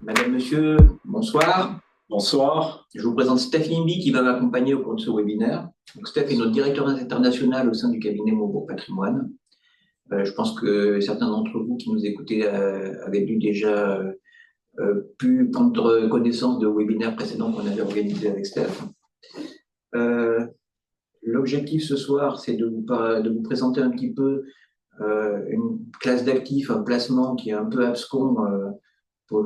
Madame, Monsieur, bonsoir. Bonsoir. Je vous présente Steph Limby qui va m'accompagner au cours de ce webinaire. Donc, Steph est notre directeur international au sein du cabinet Maubourg Patrimoine. Je pense que certains d'entre vous qui nous écoutez avaient dû déjà pu prendre connaissance de webinaires précédents qu'on avait organisés avec Steph. Euh, L'objectif ce soir, c'est de vous présenter un petit peu une classe d'actifs, un placement qui est un peu abscon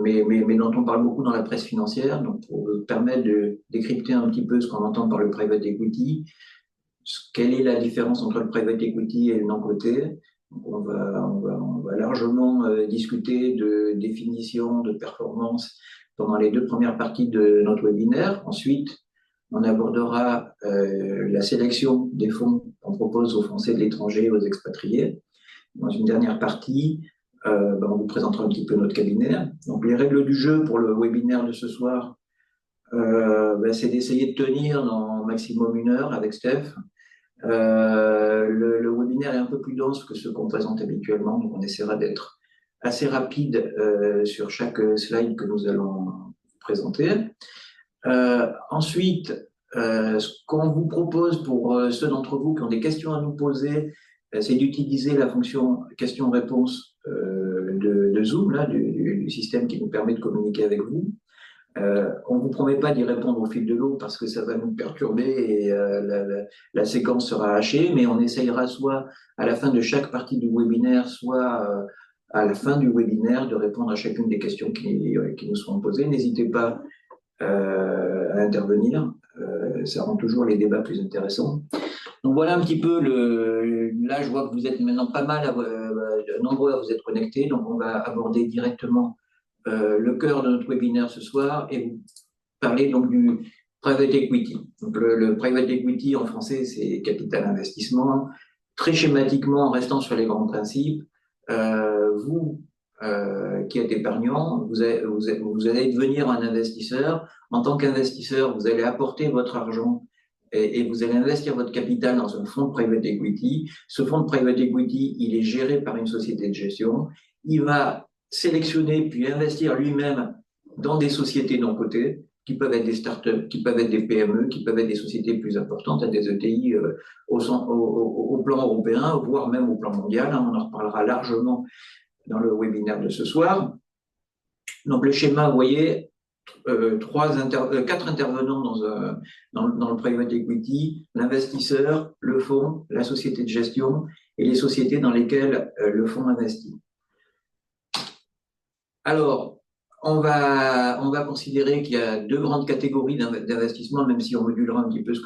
mais dont on parle beaucoup dans la presse financière, donc pour vous permettre de décrypter un petit peu ce qu'on entend par le private equity, quelle est la différence entre le private equity et le non-coté. On va largement discuter de définition, de performance pendant les deux premières parties de notre webinaire. Ensuite, on abordera la sélection des fonds qu'on propose aux Français de l'étranger et aux expatriés. Dans une dernière partie, on vous présentera un petit peu notre cabinet. Donc, les règles du jeu pour le webinaire de ce soir, c'est d'essayer de tenir dans maximum 1 heure avec Steph. Le webinaire est un peu plus dense que ce qu'on présente habituellement, donc on essaiera d'être assez rapide sur chaque slide que nous allons présenter. Ensuite, ce qu'on vous propose pour ceux d'entre vous qui ont des questions à nous poser, c'est d'utiliser la fonction question-réponse de Zoom, là, du système qui nous permet de communiquer avec vous. On ne vous promet pas d'y répondre au fil de l'eau parce que ça va nous perturber et la séquence sera hachée, mais on essayera soit à la fin de chaque partie du webinaire, soit à la fin du webinaire de répondre à chacune des questions qui nous seront posées. N'hésitez pas à intervenir, ça rend toujours les débats plus intéressants. Donc voilà un petit peu là je vois que vous êtes maintenant pas mal nombreux à vous être connectés, donc on va aborder directement le cœur de notre webinaire ce soir et vous parler donc du private equity. Donc le private equity en français c'est capital investissement. Très schématiquement, en restant sur les grands principes, vous qui êtes épargnant, vous allez devenir un investisseur. En tant qu'investisseur, vous allez apporter votre argent et vous allez investir votre capital dans un fonds de private equity. Ce fonds de private equity, il est géré par une société de gestion. Il va sélectionner puis investir lui-même dans des sociétés non cotées, qui peuvent être des startups, qui peuvent être des PME, qui peuvent être des sociétés plus importantes, des ETI au plan européen, voire même au plan mondial. On en reparlera largement dans le webinaire de ce soir. Donc le schéma, vous voyez, quatre intervenants dans le private equity, l'investisseur, le fonds, la société de gestion et les sociétés dans lesquelles le fonds investit. Alors, on va considérer qu'il y a deux grandes catégories d'investissement, même si on modulera un petit peu ce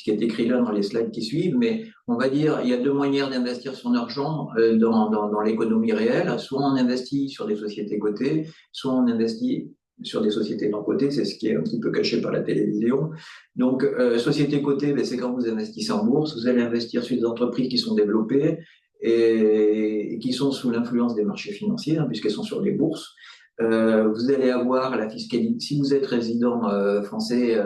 qui est écrit là dans les slides qui suivent, mais on va dire il y a deux manières d'investir son argent dans l'économie réelle. Soit on investit sur des sociétés cotées, soit on investit sur des sociétés non cotées, c'est ce qui est un petit peu caché par la télévision. Donc, société cotée, c'est quand vous investissez en bourse, vous allez investir sur des entreprises qui sont développées et qui sont sous l'influence des marchés financiers, puisqu'elles sont sur les bourses. Vous allez avoir la fiscalité, si vous êtes résident français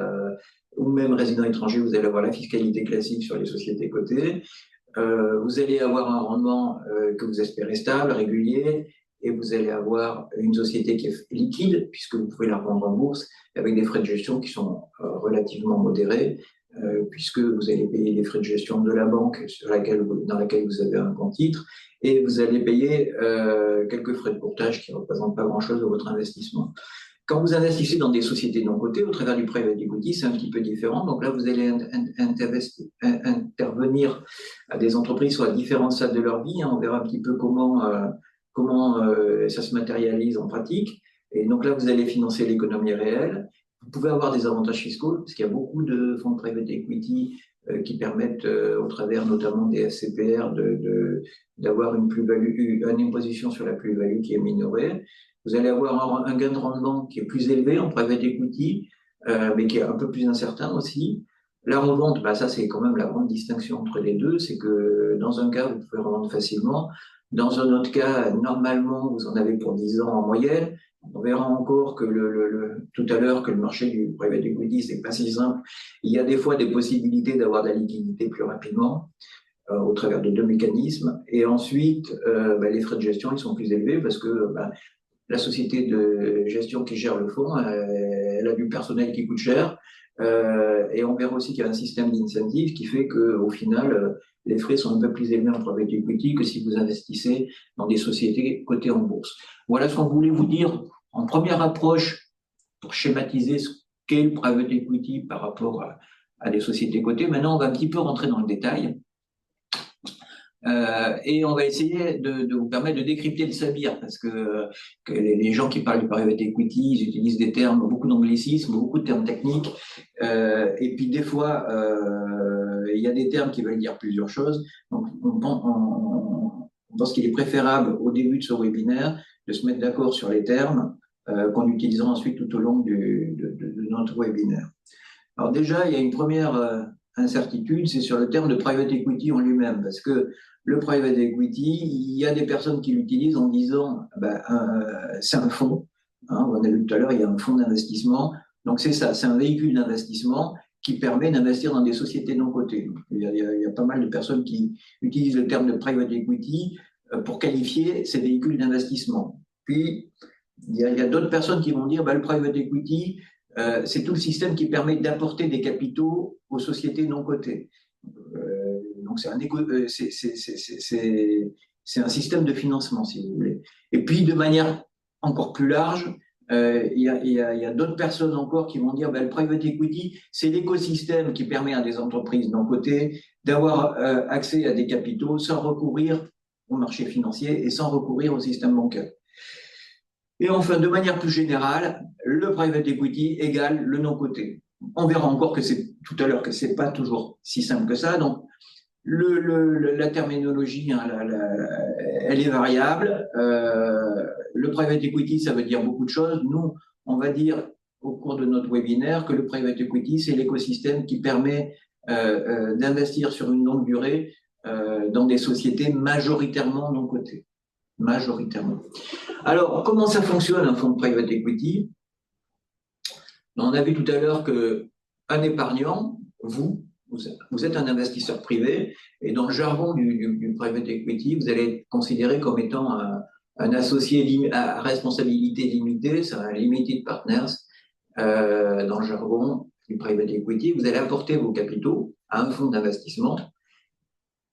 ou même résident étranger, vous allez avoir la fiscalité classique sur les sociétés cotées. Vous allez avoir un rendement que vous espérez stable, régulier, et vous allez avoir une société qui est liquide, puisque vous pouvez la revendre en bourse, avec des frais de gestion qui sont relativement modérés, puisque vous allez payer les frais de gestion de la banque dans laquelle vous avez un compte titre, et vous allez payer quelques frais de courtage qui ne représentent pas grand-chose de votre investissement. Quand vous investissez dans des sociétés non cotées, au travers du private equity, c'est un petit peu différent. Donc là, vous allez intervenir à des entreprises sur différents stades de leur vie. On verra un petit peu comment ça se matérialise en pratique. Et donc là, vous allez financer l'économie réelle. Vous pouvez avoir des avantages fiscaux, parce qu'il y a beaucoup de fonds de private equity qui permettent, au travers notamment des SCPR, d'avoir une imposition sur la plus-value qui est minorée. Vous allez avoir un gain de rendement qui est plus élevé en private equity, mais qui est un peu plus incertain aussi. La revente, ça c'est quand même la grande distinction entre les deux, c'est que dans un cas, vous pouvez revendre facilement. Dans un autre cas, normalement, vous en avez pour 10 ans en moyenne. On verra encore que tout à l'heure que le marché du private equity, c'est pas si simple. Il y a des fois des possibilités d'avoir de la liquidité plus rapidement au travers de deux mécanismes. Et ensuite, les frais de gestion, ils sont plus élevés parce que la société de gestion qui gère le fonds, elle a du personnel qui coûte cher. Et on verra aussi qu'il y a un système d'incentive qui fait qu'au final, les frais sont un peu plus élevés en private equity que si vous investissez dans des sociétés cotées en bourse. Voilà ce qu'on voulait vous dire en première approche pour schématiser ce qu'est le private equity par rapport à des sociétés cotées. Maintenant, on va un petit peu rentrer dans le détail. Et on va essayer de vous permettre de décrypter le sabir, parce que les gens qui parlent du private equity, ils utilisent des termes, beaucoup d'anglicismes, beaucoup de termes techniques, et puis des fois, il y a des termes qui veulent dire plusieurs choses. Donc, on pense qu'il est préférable, au début de ce webinaire, de se mettre d'accord sur les termes qu'on utilisera ensuite tout au long de notre webinaire. Alors déjà, il y a une première incertitude, c'est sur le terme de private equity en lui-même, parce que le private equity, il y a des personnes qui l'utilisent en disant, c'est un fonds, hein, on a vu tout à l'heure, il y a un fonds d'investissement, donc c'est ça, c'est un véhicule d'investissement qui permet d'investir dans des sociétés non cotées. Donc, il y a pas mal de personnes qui utilisent le terme de private equity pour qualifier ces véhicules d'investissement. Puis, il y a d'autres personnes qui vont dire, le private equity, c'est tout le système qui permet d'apporter des capitaux aux sociétés non cotées. Donc c'est un système de financement, si vous voulez. Et puis, de manière encore plus large, il y a d'autres personnes encore qui vont dire, le private equity, c'est l'écosystème qui permet à des entreprises non cotées d'avoir accès à des capitaux sans recourir au marché financier et sans recourir au système bancaire. Et enfin, de manière plus générale, le private equity égale le non-coté. On verra encore tout à l'heure que c'est pas toujours si simple que ça. Donc, la terminologie, hein, elle est variable. Le private equity, ça veut dire beaucoup de choses. Nous, on va dire au cours de notre webinaire que le private equity, c'est l'écosystème qui permet d'investir sur une longue durée dans des sociétés majoritairement non cotées. Majoritairement. Alors, comment ça fonctionne un fonds de private equity? On a vu tout à l'heure qu'un épargnant, vous êtes un investisseur privé, et dans le jargon du private equity, vous allez être considéré comme étant un associé à responsabilité limitée, c'est un limited partners, dans le jargon du private equity. Vous allez apporter vos capitaux à un fonds d'investissement.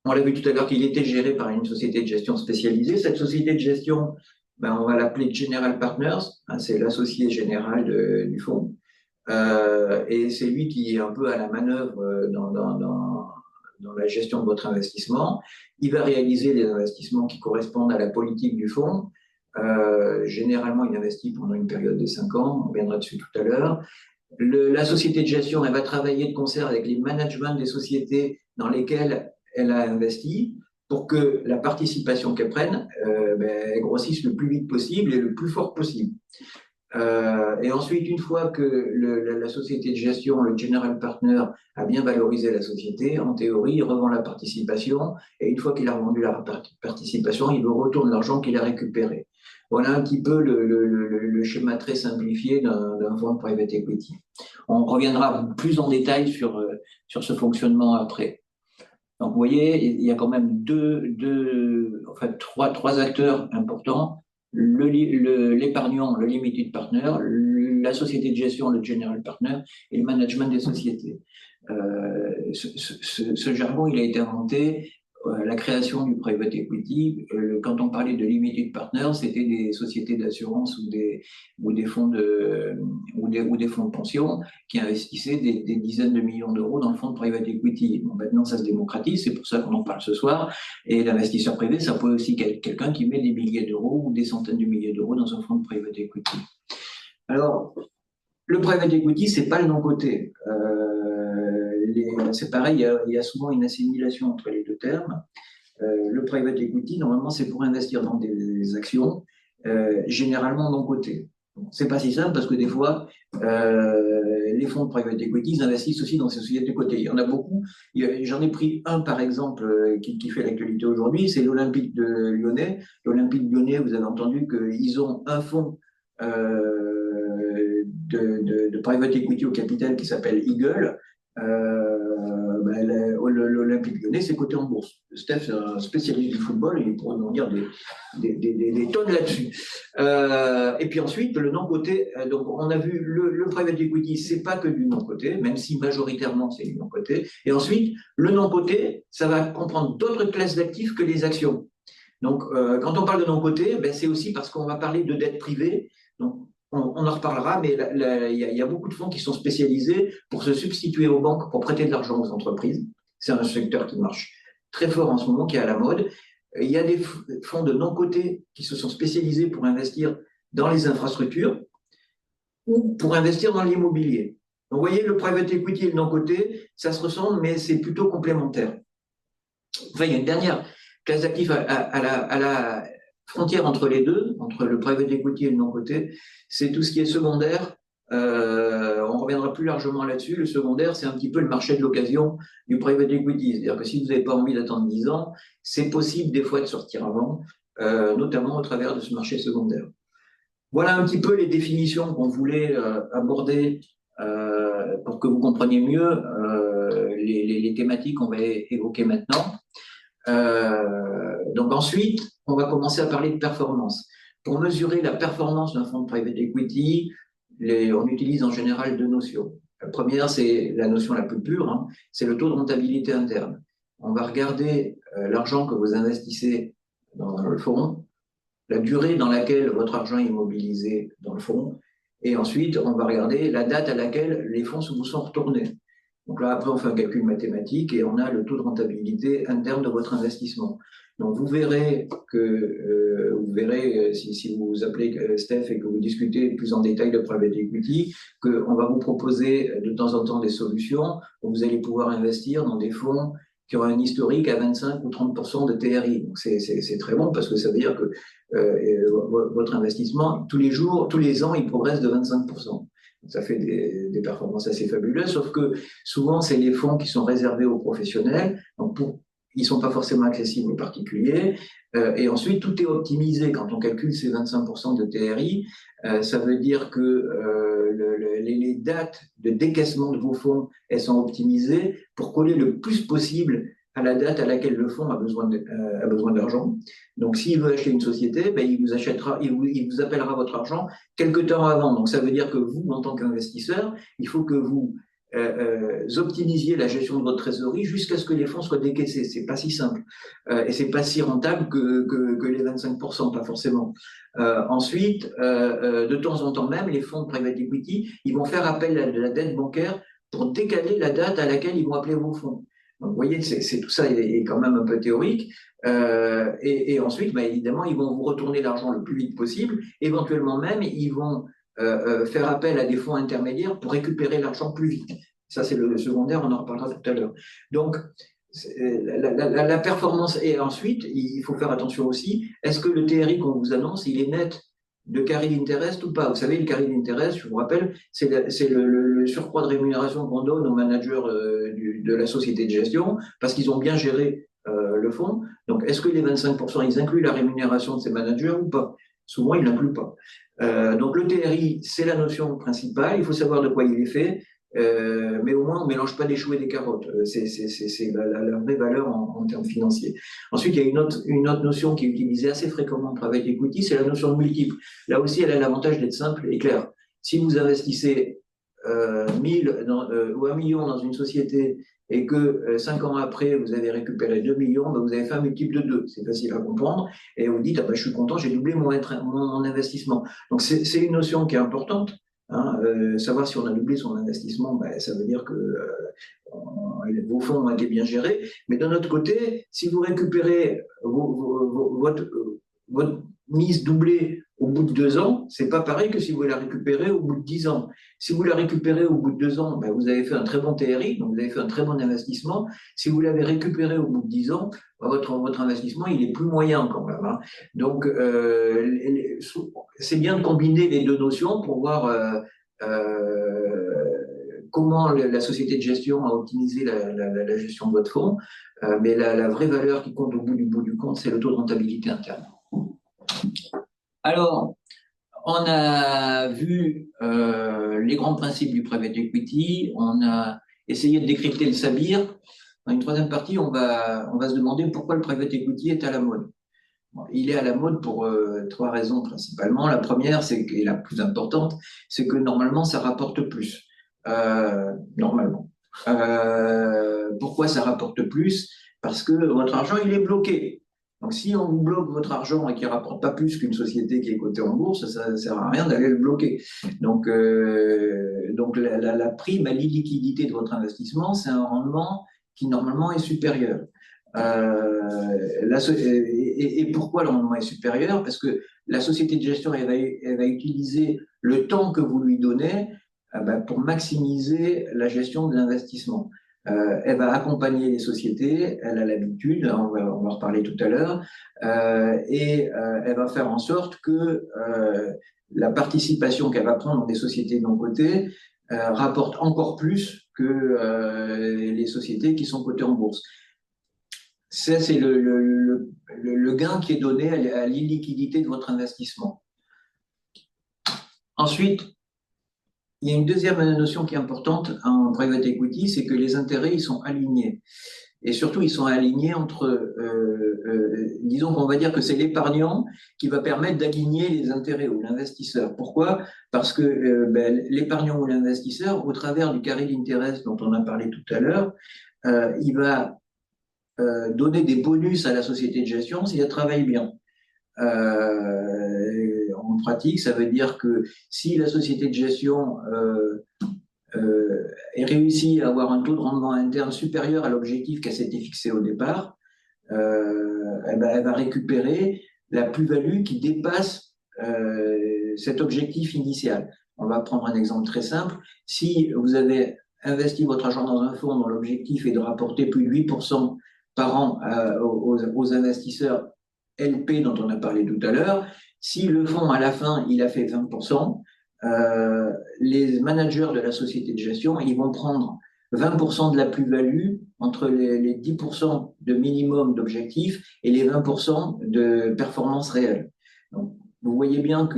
On l'a vu tout à l'heure qu'il était géré par une société de gestion spécialisée. Cette société de gestion, on va l'appeler General Partners, hein, c'est l'associé général du fonds. Et c'est lui qui est un peu à la manœuvre dans la gestion de votre investissement. Il va réaliser les investissements qui correspondent à la politique du fonds. Généralement, il investit pendant une période de 5 ans, on reviendra dessus tout à l'heure. La société de gestion, elle va travailler de concert avec les managements des sociétés dans lesquelles elle a investi pour que la participation qu'elle prenne elle grossisse le plus vite possible et le plus fort possible. Et ensuite, une fois que la société de gestion, le general partner, a bien valorisé la société, en théorie, il revend la participation, et une fois qu'il a revendu la participation, il retourne l'argent qu'il a récupéré. Voilà un petit peu le schéma très simplifié d'un fonds de private equity. On reviendra plus en détail sur ce fonctionnement après. Donc, vous voyez, il y a quand même trois acteurs importants. L'épargnant, le limited partner, la société de gestion, le general partner, et le management des sociétés. Ce jargon, il a été inventé à la création du private equity. Quand on parlait de limited partner, c'était des sociétés d'assurance ou des fonds de pension qui investissaient des dizaines de millions d'euros dans le fonds de private equity. Bon, maintenant, ça se démocratise, c'est pour ça qu'on en parle ce soir. Et l'investisseur privé, ça peut aussi être quelqu'un qui met des milliers d'euros ou des centaines de milliers d'euros dans un fonds de private equity. Alors, le private equity, c'est pas le non-coté. C'est pareil, il y a souvent une assimilation entre les deux termes. Le private equity, normalement, c'est pour investir dans des actions, généralement non cotées. C'est pas si simple parce que des fois, les fonds de private equity, ils investissent aussi dans ces sociétés cotées. Il y en a beaucoup. J'en ai pris un, par exemple, qui fait l'actualité aujourd'hui, c'est l'Olympique de Lyonnais. L'Olympique Lyonnais, vous avez entendu qu'ils ont un fonds de private equity au capital qui s'appelle Eagle. l'Olympique Lyonnais, c'est coté en bourse. Steph, c'est un spécialiste du football, et il pourrait nous dire des tonnes là-dessus. Et puis ensuite, le non-coté, donc on a vu le private equity, c'est pas que du non-coté, même si majoritairement c'est du non-coté. Et ensuite, le non-coté, ça va comprendre d'autres classes d'actifs que les actions. Donc, quand on parle de non-coté, ben, c'est aussi parce qu'on va parler de dette privée. Donc, on en reparlera, mais il y a beaucoup de fonds qui sont spécialisés pour se substituer aux banques pour prêter de l'argent aux entreprises. C'est un secteur qui marche très fort en ce moment, qui est à la mode. Il y a des fonds de non-coté qui se sont spécialisés pour investir dans les infrastructures ou pour investir dans l'immobilier. Donc, vous voyez, le private equity et le non-coté, ça se ressemble, mais c'est plutôt complémentaire. Enfin, il y a une dernière classe d'actifs à la frontière entre les deux, entre le private equity et le non-coté, c'est tout ce qui est secondaire. On reviendra plus largement là-dessus. Le secondaire, c'est un petit peu le marché de l'occasion du private equity. C'est-à-dire que si vous n'avez pas envie d'attendre 10 ans, c'est possible des fois de sortir avant, notamment au travers de ce marché secondaire. Voilà un petit peu les définitions qu'on voulait aborder pour que vous compreniez mieux les thématiques qu'on va évoquer maintenant. Donc ensuite, on va commencer à parler de performance. Pour mesurer la performance d'un fonds de private equity, on utilise en général deux notions. La première, c'est la notion la plus pure, hein, c'est le taux de rentabilité interne. On va regarder l'argent que vous investissez dans le fonds, la durée dans laquelle votre argent est mobilisé dans le fonds, et ensuite, on va regarder la date à laquelle les fonds vous sont retournés. Donc là, après, on fait un calcul mathématique et on a le taux de rentabilité interne de votre investissement. Donc vous verrez si vous appelez Steph et que vous discutez plus en détail de private equity, qu'on va vous proposer de temps en temps des solutions où vous allez pouvoir investir dans des fonds qui ont un historique à 25 ou 30% de TRI. Donc c'est très bon parce que ça veut dire que votre investissement, tous les jours, tous les ans, il progresse de 25%. Ça fait des performances assez fabuleuses, sauf que souvent, c'est les fonds qui sont réservés aux professionnels, donc ils ne sont pas forcément accessibles aux particuliers. Et ensuite, tout est optimisé. Quand on calcule ces 25% de TRI, ça veut dire que les dates de décaissement de vos fonds, elles sont optimisées pour coller le plus possible à la date à laquelle le fonds a besoin d'argent. Donc, s'il veut acheter une société, ben, il vous appellera votre argent quelque temps avant. Donc, ça veut dire que vous, en tant qu'investisseur, il faut que vous optimisiez la gestion de votre trésorerie jusqu'à ce que les fonds soient décaissés. C'est pas si simple et c'est pas si rentable que les 25%, pas forcément. Ensuite, de temps en temps même, les fonds de private equity, ils vont faire appel à de la dette bancaire pour décaler la date à laquelle ils vont appeler vos fonds. Donc, vous voyez, tout ça est quand même un peu théorique. Et ensuite, bah, évidemment, ils vont vous retourner l'argent le plus vite possible. Éventuellement même, ils vont faire appel à des fonds intermédiaires pour récupérer l'argent plus vite. Ça, c'est le secondaire, on en reparlera tout à l'heure. Donc, la performance, et ensuite, il faut faire attention aussi, est-ce que le TRI qu'on vous annonce, il est net de carry interest ou pas? Vous savez, le carry interest, je vous rappelle, c'est le surcroît de rémunération qu'on donne aux managers de la société de gestion parce qu'ils ont bien géré le fonds. Donc, est-ce que les 25%, ils incluent la rémunération de ces managers ou pas? Souvent, ils ne l'incluent pas. Donc, le TRI, c'est la notion principale. Il faut savoir de quoi il est fait. Mais au moins, on ne mélange pas des choux et des carottes. C'est la vraie valeur en termes financiers. Ensuite, il y a une autre notion qui est utilisée assez fréquemment en private equity, c'est la notion de multiple. Là aussi, elle a l'avantage d'être simple et claire. Si vous investissez 1000 ou 1 million dans une société et que 5 ans après, vous avez récupéré 2 millions, ben vous avez fait un multiple de 2. C'est facile à comprendre. Et vous dites, ah ben, je suis content, j'ai doublé mon investissement. Donc, c'est une notion qui est importante. Hein, savoir si on a doublé son investissement, ben, ça veut dire que vos fonds ont été bien gérés. Mais d'un autre côté, si vous récupérez votre mise doublée au bout de 2 ans, c'est pas pareil que si vous la récupérez au bout de 10 ans. Si vous la récupérez au bout de 2 ans, ben vous avez fait un très bon TRI, donc vous avez fait un très bon investissement. Si vous l'avez récupéré au bout de 10 ans, ben votre investissement, il est plus moyen quand même. Hein. Donc, c'est bien de combiner les deux notions pour voir comment la société de gestion a optimisé la gestion de votre fonds. Mais la vraie valeur qui compte au bout du compte, c'est le taux de rentabilité interne. Alors, on a vu les grands principes du private equity, on a essayer de décrypter le sabir. Dans une troisième partie, on va se demander pourquoi le private equity est à la mode. Bon, il est à la mode pour trois raisons principalement. La première, et la plus importante, c'est que normalement, ça rapporte plus. Normalement. Pourquoi ça rapporte plus? Parce que votre argent, il est bloqué. Donc, si on vous bloque votre argent et qu'il ne rapporte pas plus qu'une société qui est cotée en bourse, ça ne sert à rien d'aller le bloquer. Donc la prime à l'illiquidité de votre investissement, c'est un rendement qui normalement est supérieur. Et pourquoi le rendement est supérieur? Parce que la société de gestion, elle va utiliser le temps que vous lui donnez pour maximiser la gestion de l'investissement. Elle va accompagner les sociétés, elle a l'habitude, on va reparler tout à l'heure, elle va faire en sorte que la participation qu'elle va prendre dans des sociétés non cotées rapporte encore plus que les sociétés qui sont cotées en bourse. Ça, c'est le gain qui est donné à l'illiquidité de votre investissement. Ensuite, il y a une deuxième notion qui est importante en private equity, c'est que les intérêts, ils sont alignés. Et surtout, ils sont alignés entre, disons qu'on va dire que c'est l'épargnant qui va permettre d'aligner les intérêts ou l'investisseur. Pourquoi? Parce que l'épargnant ou l'investisseur, au travers du carré d'intérêt dont on a parlé tout à l'heure, il va donner des bonus à la société de gestion si elle travaille bien. En pratique, ça veut dire que si la société de gestion est réussie à avoir un taux de rendement interne supérieur à l'objectif qu'elle s'était fixé au départ, elle va récupérer la plus-value qui dépasse cet objectif initial. On va prendre un exemple très simple. Si vous avez investi votre argent dans un fonds dont l'objectif est de rapporter plus de 8% par an aux investisseurs LP dont on a parlé tout à l'heure, si le fonds, à la fin, il a fait 20%, les managers de la société de gestion, ils vont prendre 20% de la plus-value entre les 10% de minimum d'objectifs et les 20% de performance réelle. Donc, vous voyez bien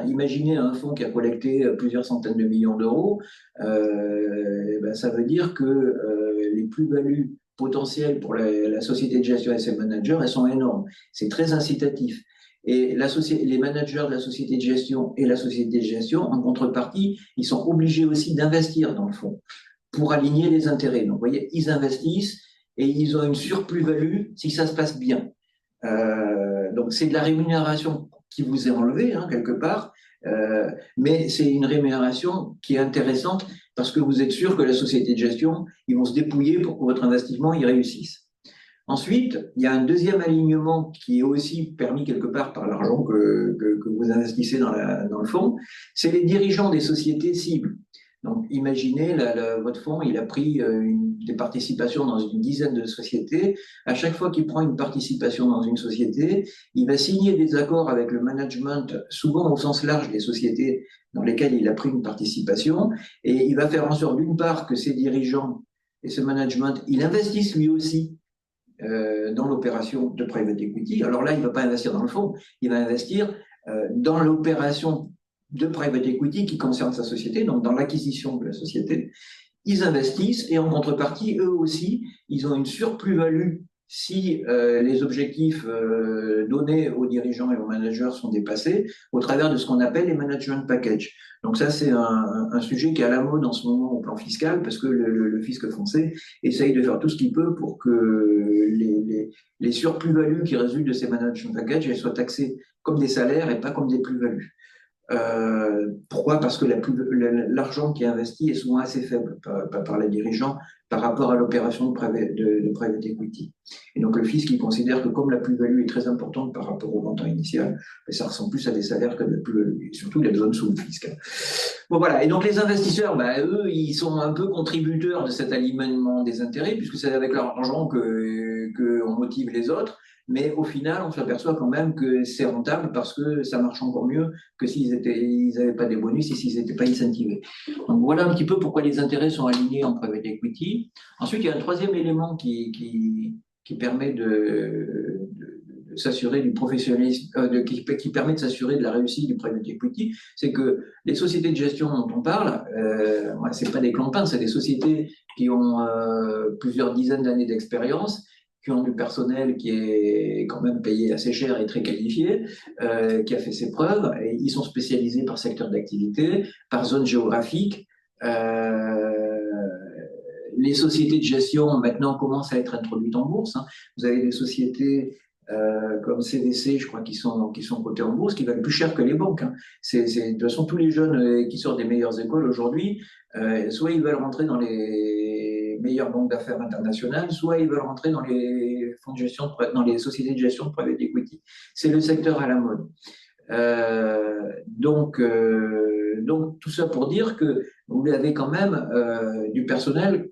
imaginez un fonds qui a collecté plusieurs centaines de millions d'euros, ça veut dire que les plus-values potentielles pour la société de gestion et ses managers, elles sont énormes. C'est très incitatif. Et les managers de la société de gestion et la société de gestion, en contrepartie, ils sont obligés aussi d'investir dans le fonds pour aligner les intérêts. Donc, vous voyez, ils investissent et ils ont une surplus-value si ça se passe bien. Donc, c'est de la rémunération qui vous est enlevée, quelque part, mais c'est une rémunération qui est intéressante parce que vous êtes sûr que la société de gestion, ils vont se dépouiller pour que votre investissement y réussisse. Ensuite, il y a un deuxième alignement qui est aussi permis quelque part par l'argent que vous investissez dans le fonds, c'est les dirigeants des sociétés cibles. Donc, imaginez, votre fonds, il a pris des participations dans une dizaine de sociétés. À chaque fois qu'il prend une participation dans une société, il va signer des accords avec le management, souvent au sens large des sociétés dans lesquelles il a pris une participation, et il va faire en sorte, d'une part, que ces dirigeants et ce management, il investissent lui aussi dans l'opération de private equity. Alors là, il ne va pas investir dans le fonds, il va investir dans l'opération de private equity qui concerne sa société, donc dans l'acquisition de la société. Ils investissent et en contrepartie, eux aussi, ils ont une surplus-value si les objectifs donnés aux dirigeants et aux managers sont dépassés au travers de ce qu'on appelle les management packages. Donc ça, c'est un sujet qui est à la mode en ce moment au plan fiscal parce que le fisc français essaye de faire tout ce qu'il peut pour que les surplus-values qui résultent de ces management packages elles soient taxées comme des salaires et pas comme des plus-values. Pourquoi? Parce que l'argent qui est investi est souvent assez faible par les dirigeants par rapport à l'opération de private equity. Et donc le fisc, il considère que comme la plus-value est très importante par rapport au montant initial, ça ressemble plus à des salaires que de la plus-value. Et surtout, il y a besoin de sous le fisc. Bon, voilà. Et donc les investisseurs, eux, ils sont un peu contributeurs de cet alignement des intérêts, puisque c'est avec leur argent qu'on motive les autres. Mais au final, on s'aperçoit quand même que c'est rentable parce que ça marche encore mieux que s'ils n'avaient pas des bonus et s'ils n'étaient pas incentivés. Donc voilà un petit peu pourquoi les intérêts sont alignés en private equity. Ensuite, il y a un troisième élément qui permet de s'assurer du professionnalisme, qui permet de s'assurer de la réussite du private equity, c'est que les sociétés de gestion dont on parle, c'est pas des clampins, c'est des sociétés qui ont plusieurs dizaines d'années d'expérience, qui ont du personnel qui est quand même payé assez cher et très qualifié, qui a fait ses preuves, et ils sont spécialisés par secteur d'activité, par zone géographique. Les sociétés de gestion maintenant commencent à être introduites en bourse. Hein. Vous avez des sociétés comme CVC, je crois, qui sont cotées en bourse, qui valent plus cher que les banques. Hein. De toute façon, tous les jeunes qui sortent des meilleures écoles aujourd'hui, soit ils veulent rentrer dans les meilleures banques d'affaires internationales, soit ils veulent rentrer dans les fonds de gestion, dans les sociétés de gestion de private equity. C'est le secteur à la mode. Donc, tout ça pour dire que vous avez quand même du personnel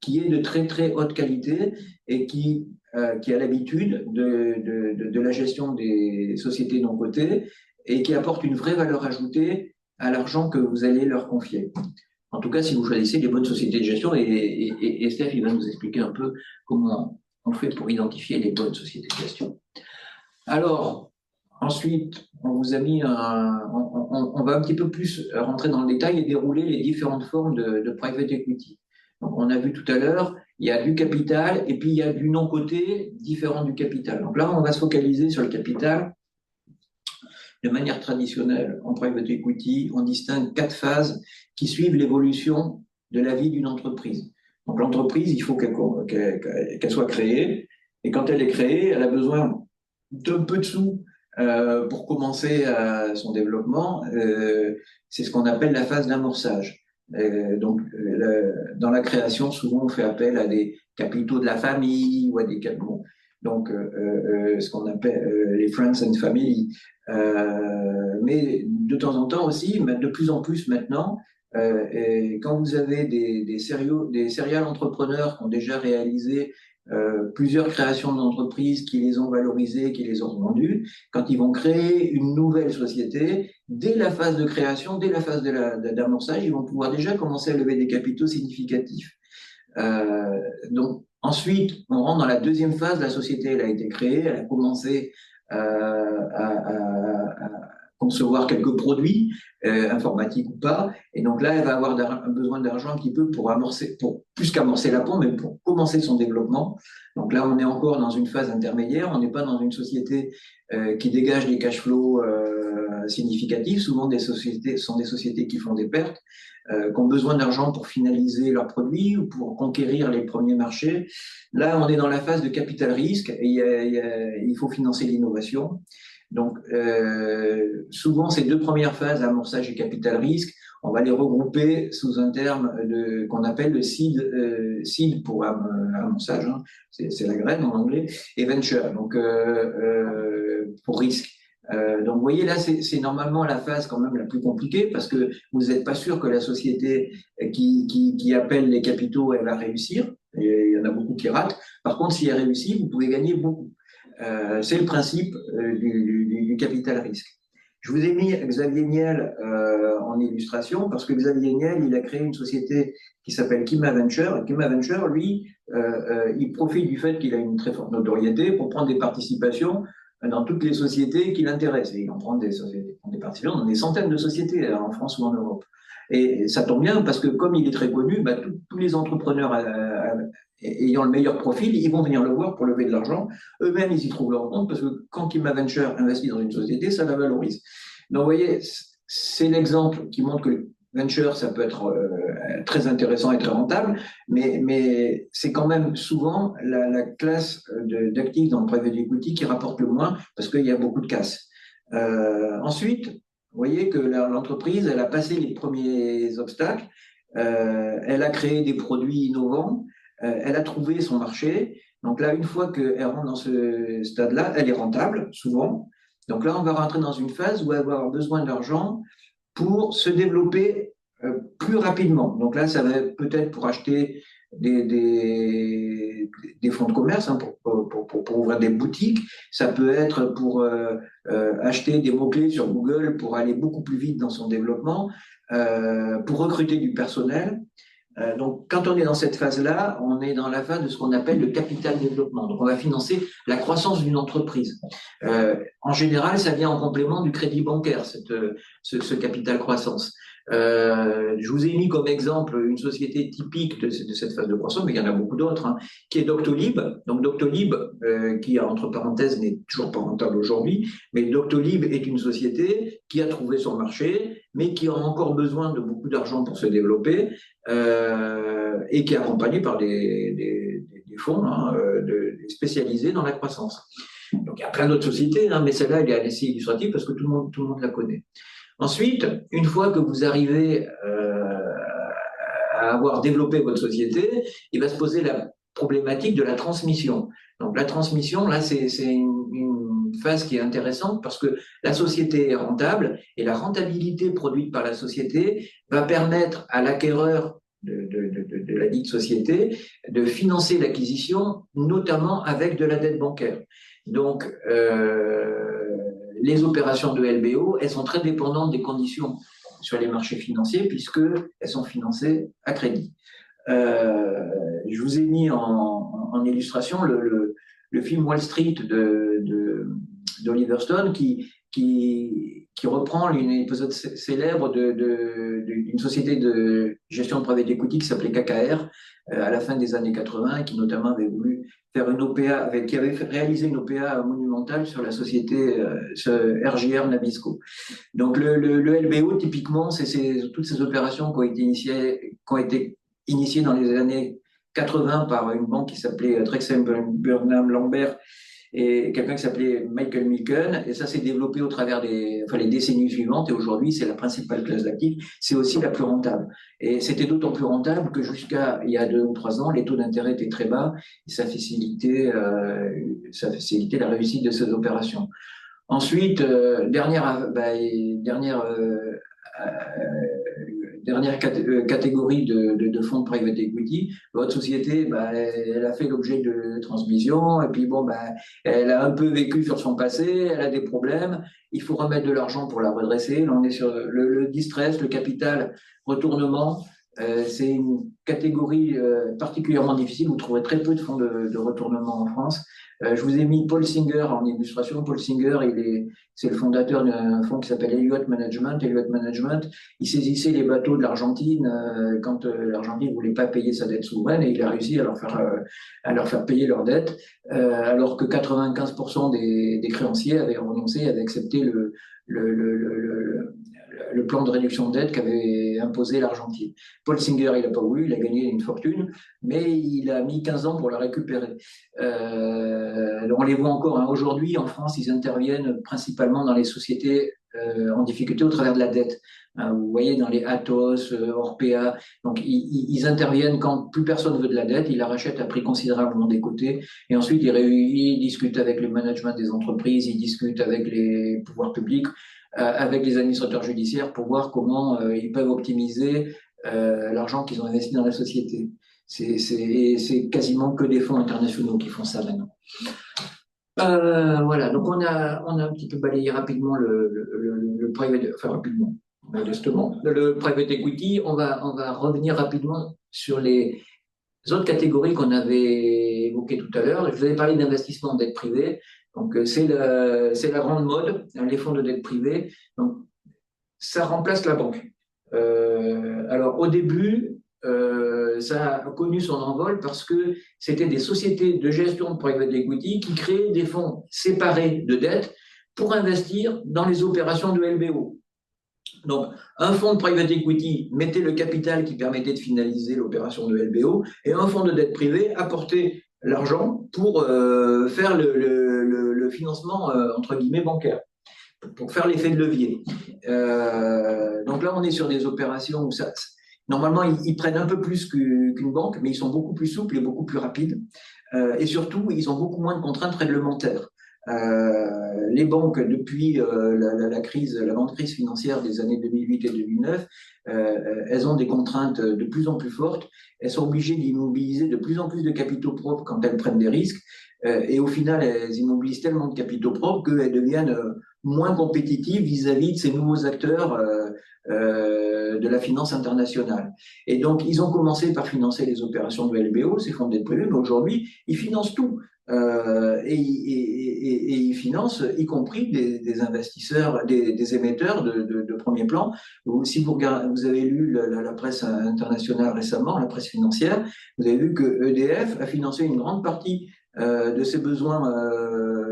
qui est de très très haute qualité et qui a l'habitude de la gestion des sociétés non cotées et qui apporte une vraie valeur ajoutée à l'argent que vous allez leur confier. En tout cas, si vous choisissez les bonnes sociétés de gestion, et Steph, il va nous expliquer un peu comment on fait pour identifier les bonnes sociétés de gestion. Alors, ensuite, on vous a mis on va un petit peu plus rentrer dans le détail et dérouler les différentes formes de private equity. Donc, on a vu tout à l'heure, il y a du capital et puis il y a du non-coté différent du capital. Donc là, on va se focaliser sur le capital. De manière traditionnelle, en private equity, on distingue 4 phases qui suivent l'évolution de la vie d'une entreprise. Donc l'entreprise, il faut qu'elle soit créée, et quand elle est créée, elle a besoin d'un peu de sous pour commencer son développement. C'est ce qu'on appelle la phase d'amorçage. Dans la création, souvent, on fait appel à des capitaux de la famille ou à des capitaux. Donc, ce qu'on appelle les friends and family. Mais de temps en temps aussi, de plus en plus maintenant, et quand vous avez des serial entrepreneurs qui ont déjà réalisé plusieurs créations d'entreprises, qui les ont valorisées, qui les ont vendues, quand ils vont créer une nouvelle société, dès la phase de création, dès la phase d'amorçage, ils vont pouvoir déjà commencer à lever des capitaux significatifs. Donc, ensuite, on rentre dans la deuxième phase, la société elle a été créée, elle a commencé à concevoir quelques produits, informatiques ou pas, et donc là, elle va avoir besoin d'argent un petit peu pour plus qu'amorcer la pompe, mais pour commencer son développement. Donc là, on est encore dans une phase intermédiaire, on n'est pas dans une société qui dégage des cash flows significatifs. Souvent, sont des sociétés qui font des pertes, qui ont besoin d'argent pour finaliser leurs produits ou pour conquérir les premiers marchés. Là, on est dans la phase de capital risque et il faut financer l'innovation. Donc, souvent, ces 2 premières phases, amorçage et capital risque, on va les regrouper sous un terme qu'on appelle le seed pour amorçage, hein, c'est la graine en anglais, et venture, donc pour risque. Donc, vous voyez, là, c'est normalement la phase quand même la plus compliquée parce que vous n'êtes pas sûr que la société qui appelle les capitaux, elle va réussir. Et il y en a beaucoup qui ratent. Par contre, si elle réussit, vous pouvez gagner beaucoup. C'est le principe du capital risque. Je vous ai mis Xavier Niel en illustration parce que Xavier Niel, il a créé une société qui s'appelle Kima Venture. Et Kima Venture, lui, il profite du fait qu'il a une très forte notoriété pour prendre des participations dans toutes les sociétés qui l'intéressent. Et il en prend des participations dans des centaines de sociétés en France ou en Europe. Et ça tombe bien parce que comme il est très connu, tous les entrepreneurs ayant le meilleur profil, ils vont venir le voir pour lever de l'argent. Eux-mêmes, ils y trouvent leur compte parce que quand Kima Venture investit dans une société, ça la valorise. Donc, vous voyez, c'est l'exemple qui montre que le venture, ça peut être très intéressant et très rentable, mais c'est quand même souvent la classe d'actifs dans le private equity qui rapporte le moins parce qu'il y a beaucoup de casse. Ensuite, vous voyez que l'entreprise, elle a passé les premiers obstacles, elle a créé des produits innovants, elle a trouvé son marché. Donc là, une fois qu'elle rentre dans ce stade-là, elle est rentable, souvent. Donc là, on va rentrer dans une phase où elle va avoir besoin d'argent pour se développer plus rapidement. Donc là, ça va peut-être pour acheter des fonds de commerce, hein, pour ouvrir des boutiques. Ça peut être pour acheter des mots-clés sur Google pour aller beaucoup plus vite dans son développement, pour recruter du personnel. Donc, quand on est dans cette phase-là, on est dans la phase de ce qu'on appelle le capital développement. Donc, on va financer la croissance d'une entreprise. En général, ça vient en complément du crédit bancaire, ce capital croissance. Je vous ai mis comme exemple une société typique de cette phase de croissance, mais il y en a beaucoup d'autres, hein, qui est Doctolib. Donc Doctolib, qui entre parenthèses n'est toujours pas rentable aujourd'hui, mais Doctolib est une société qui a trouvé son marché, mais qui a encore besoin de beaucoup d'argent pour se développer, et qui est accompagnée par des fonds, hein, spécialisés dans la croissance. Donc il y a plein d'autres sociétés, hein, mais celle-là elle est assez illustrative parce que tout le monde la connaît. Ensuite, une fois que vous arrivez à avoir développé votre société, il va se poser la problématique de la transmission. Donc la transmission, là, c'est une phase qui est intéressante parce que la société est rentable et la rentabilité produite par la société va permettre à l'acquéreur de la dite société de financer l'acquisition, notamment avec de la dette bancaire. Donc, les opérations de LBO, elles sont très dépendantes des conditions sur les marchés financiers puisqu'elles sont financées à crédit. Je vous ai mis en illustration le film Wall Street d'Oliver Stone qui reprend une épisode célèbre d'une société de gestion de private equity qui s'appelait KKR à la fin des années 80 et qui notamment avait voulu faire une OPA, qui avait réalisé une OPA monumentale sur la société RGR Nabisco. Donc le LBO, typiquement, c'est toutes ces opérations qui ont été initiées dans les années 80 par une banque qui s'appelait Drexel Burnham Lambert et quelqu'un qui s'appelait Michael Milken, et ça s'est développé au travers les décennies suivantes, et aujourd'hui, c'est la principale classe d'actifs, c'est aussi la plus rentable. Et c'était d'autant plus rentable que jusqu'à il y a 2 ou 3 ans, les taux d'intérêt étaient très bas, et ça facilitait la réussite de ces opérations. Ensuite, dernière catégorie de fonds de private equity, votre société, elle a fait l'objet de transmission, et puis elle a un peu vécu sur son passé, elle a des problèmes, il faut remettre de l'argent pour la redresser. Là, on est sur le distress, le capital retournement. C'est une catégorie particulièrement difficile. Vous trouverez très peu de fonds de retournement en France. Je vous ai mis Paul Singer en illustration. Paul Singer, c'est le fondateur d'un fonds qui s'appelle Elliott Management. Elliott Management, il saisissait les bateaux de l'Argentine quand l'Argentine ne voulait pas payer sa dette souveraine, et il a réussi à leur faire payer leur dette, alors que 95% des créanciers avaient renoncé, avaient accepté le plan de réduction de dette qu'avait imposé l'Argentine. Paul Singer, il n'a pas voulu, il a gagné une fortune, mais il a mis 15 ans pour la récupérer. On les voit encore, hein. Aujourd'hui, en France, ils interviennent principalement dans les sociétés en difficulté au travers de la dette. Vous voyez, dans les Atos, Orpea, donc ils interviennent quand plus personne veut de la dette, ils la rachètent à prix considérablement décoté, et ensuite ils discutent avec le management des entreprises, ils discutent avec les pouvoirs publics, avec les administrateurs judiciaires pour voir comment ils peuvent optimiser l'argent qu'ils ont investi dans la société. C'est quasiment que des fonds internationaux qui font ça maintenant. Voilà, donc on a un petit peu balayé rapidement le private, enfin rapidement, modestement, le private equity. On va revenir rapidement sur les autres catégories qu'on avait évoquées tout à l'heure. Je vous avais parlé d'investissement en dette privée. Donc c'est la grande mode, les fonds de dette privée. Donc ça remplace la banque. Alors au début, ça a connu son envol parce que c'était des sociétés de gestion de private equity qui créaient des fonds séparés de dette pour investir dans les opérations de LBO. Donc, un fonds de private equity mettait le capital qui permettait de finaliser l'opération de LBO, et un fonds de dette privée apportait l'argent pour faire le financement entre guillemets bancaire, pour faire l'effet de levier. Donc là, on est sur des opérations où normalement, ils prennent un peu plus qu'une banque, mais ils sont beaucoup plus souples et beaucoup plus rapides. Et surtout, ils ont beaucoup moins de contraintes réglementaires. Les banques, depuis la grande crise financière des années 2008 et 2009, elles ont des contraintes de plus en plus fortes. Elles sont obligées d'immobiliser de plus en plus de capitaux propres quand elles prennent des risques. Et au final, elles immobilisent tellement de capitaux propres qu'elles deviennent moins compétitives vis-à-vis de ces nouveaux acteurs de la finance internationale. Et donc, ils ont commencé par financer les opérations de LBO, ces fonds de dette privée, mais aujourd'hui, ils financent tout. Et ils financent, y compris des investisseurs, des émetteurs de premier plan. Si vous regardez, vous avez lu la presse internationale récemment, la presse financière, vous avez vu que EDF a financé une grande partie de ses besoins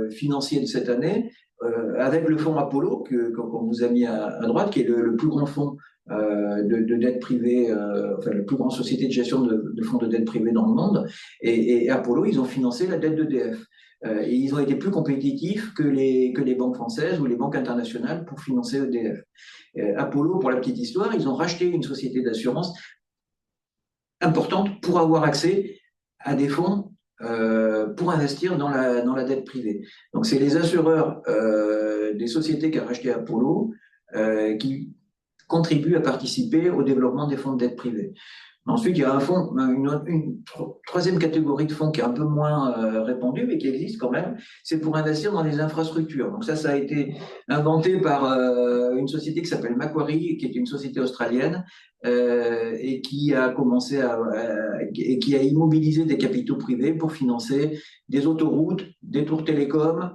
financiers de cette année avec le fonds Apollo qu'on vous a mis à droite, qui est le plus grand fonds de dette privée, enfin la plus grande société de gestion de fonds de dette privée dans le monde. Et Apollo, ils ont financé la dette d'EDF. Et ils ont été plus compétitifs que les banques françaises ou les banques internationales pour financer EDF. Apollo, pour la petite histoire, ils ont racheté une société d'assurance importante pour avoir accès à des fonds pour investir dans la dette privée. Donc, c'est les assureurs des sociétés qui ont racheté Apollo qui contribuent à participer au développement des fonds de dette privée. Ensuite, il y a un fonds, une troisième catégorie de fonds qui est un peu moins répandue, mais qui existe quand même, c'est pour investir dans les infrastructures. Donc ça a été inventé par une société qui s'appelle Macquarie, qui est une société australienne, et qui a commencé et qui a immobilisé des capitaux privés pour financer des autoroutes, des tours télécoms,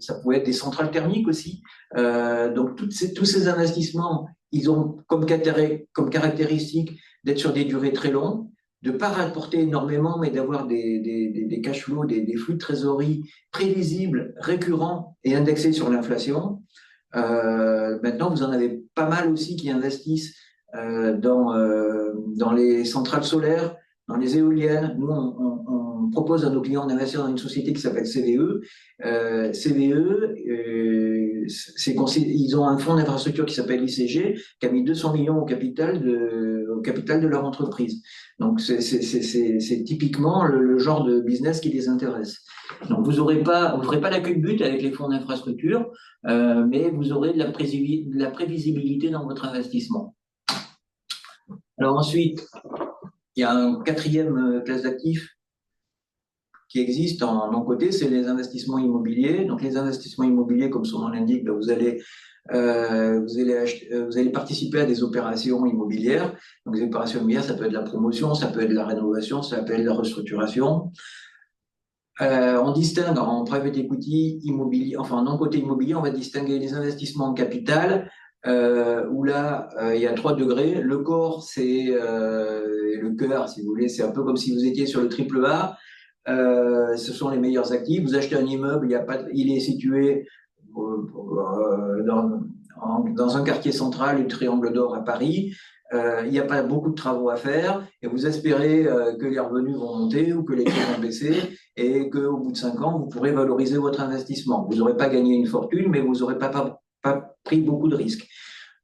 ça pouvait être des centrales thermiques aussi. Donc tous ces investissements, ils ont comme caractéristique d'être sur des durées très longues, de ne pas rapporter énormément, mais d'avoir des cash flows, des flux de trésorerie prévisibles, récurrents et indexés sur l'inflation. Maintenant, vous en avez pas mal aussi qui investissent dans les centrales solaires, dans les éoliennes. Nous, on propose à nos clients d'investir dans une société qui s'appelle CVE. CVE, ils ont un fonds d'infrastructure qui s'appelle ICG, qui a mis 200 millions au capital de leur entreprise. Donc, c'est typiquement le genre de business qui les intéresse. Donc, vous ferez pas la queue de but avec les fonds d'infrastructure, mais vous aurez de la prévisibilité dans votre investissement. Alors ensuite, il y a une quatrième classe d'actifs qui existe en côté, c'est les investissements immobiliers. Donc les investissements immobiliers, comme son nom l'indique, ben, vous allez participer à des opérations immobilières. Donc les opérations immobilières, ça peut être de la promotion, ça peut être de la rénovation, ça peut être de la restructuration. On distingue en private equity immobilier, enfin en côté immobilier, on va distinguer les investissements en capital, où là, il y a 3 degrés. Le corps, c'est le cœur, si vous voulez, c'est un peu comme si vous étiez sur le triple A. Ce sont les meilleurs actifs. Vous achetez un immeuble, il est situé dans un quartier central, le Triangle d'Or à Paris. Il n'y a pas beaucoup de travaux à faire et vous espérez que les revenus vont monter ou que les prix vont baisser et qu'au bout de 5 ans, vous pourrez valoriser votre investissement. Vous n'aurez pas gagné une fortune, mais vous n'aurez pas pris beaucoup de risques.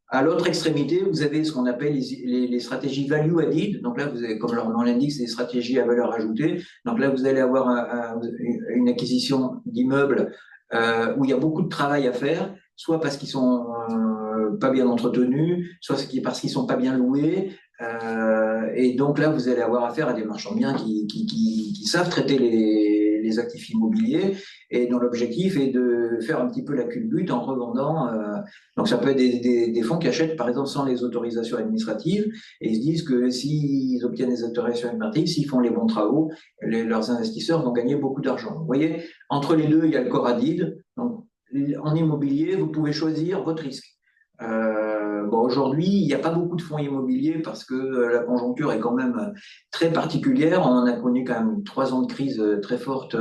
À l'autre extrémité, vous avez ce qu'on appelle les stratégies value added. Donc là, vous avez, comme leur nom l'indique, c'est des stratégies à valeur ajoutée. Donc là, vous allez avoir une acquisition d'immeubles où il y a beaucoup de travail à faire, soit parce qu'ils sont pas bien entretenus, soit parce qu'ils sont pas bien loués. Et donc là, vous allez avoir affaire à des marchands de biens qui savent traiter les actifs immobiliers et dont l'objectif est de faire un petit peu la culbute en revendant. Donc ça peut être des fonds qui achètent par exemple sans les autorisations administratives et ils se disent que s'ils obtiennent les autorisations administratives, s'ils font les bons travaux, leurs investisseurs vont gagner beaucoup d'argent. Vous voyez, entre les deux, il y a le corps added. Donc en immobilier, vous pouvez choisir votre risque. Aujourd'hui, il n'y a pas beaucoup de fonds immobiliers parce que la conjoncture est quand même très particulière. On en a connu quand même 3 ans de crise très forte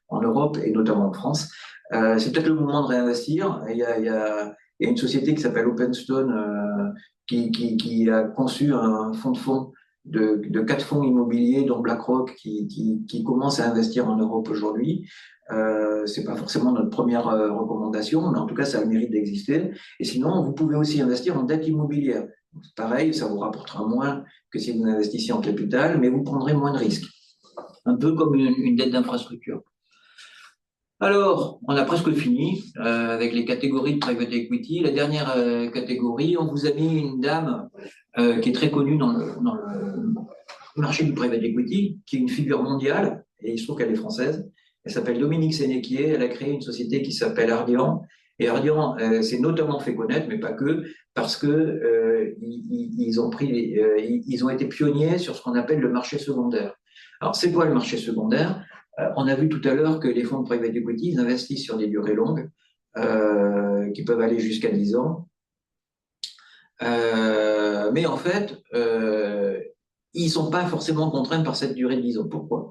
en Europe et notamment en France. C'est peut-être le moment de réinvestir. Il y a une société qui s'appelle Openstone qui a conçu un fonds de 4 fonds immobiliers, dont BlackRock, qui commence à investir en Europe aujourd'hui. C'est pas forcément notre première recommandation, mais en tout cas, ça a le mérite d'exister. Et sinon, vous pouvez aussi investir en dette immobilière. Pareil, ça vous rapportera moins que si vous investissiez en capital, mais vous prendrez moins de risques. Un peu comme une dette d'infrastructure. Alors, on a presque fini avec les catégories de private equity. La dernière catégorie, on vous a mis une dame qui est très connue dans le marché du private equity, qui est une figure mondiale, et il se trouve qu'elle est française. Elle s'appelle Dominique Sénéquier. Elle a créé une société qui s'appelle Ardian Et Ardian s'est notamment fait connaître, mais pas que, parce que ils ont été pionniers sur ce qu'on appelle le marché secondaire. Alors, c'est quoi le marché secondaire? On a vu tout à l'heure que les fonds de private equity, ils investissent sur des durées longues, qui peuvent aller jusqu'à 10 ans. Mais en fait, ils sont pas forcément contraints par cette durée de 10 ans. Pourquoi?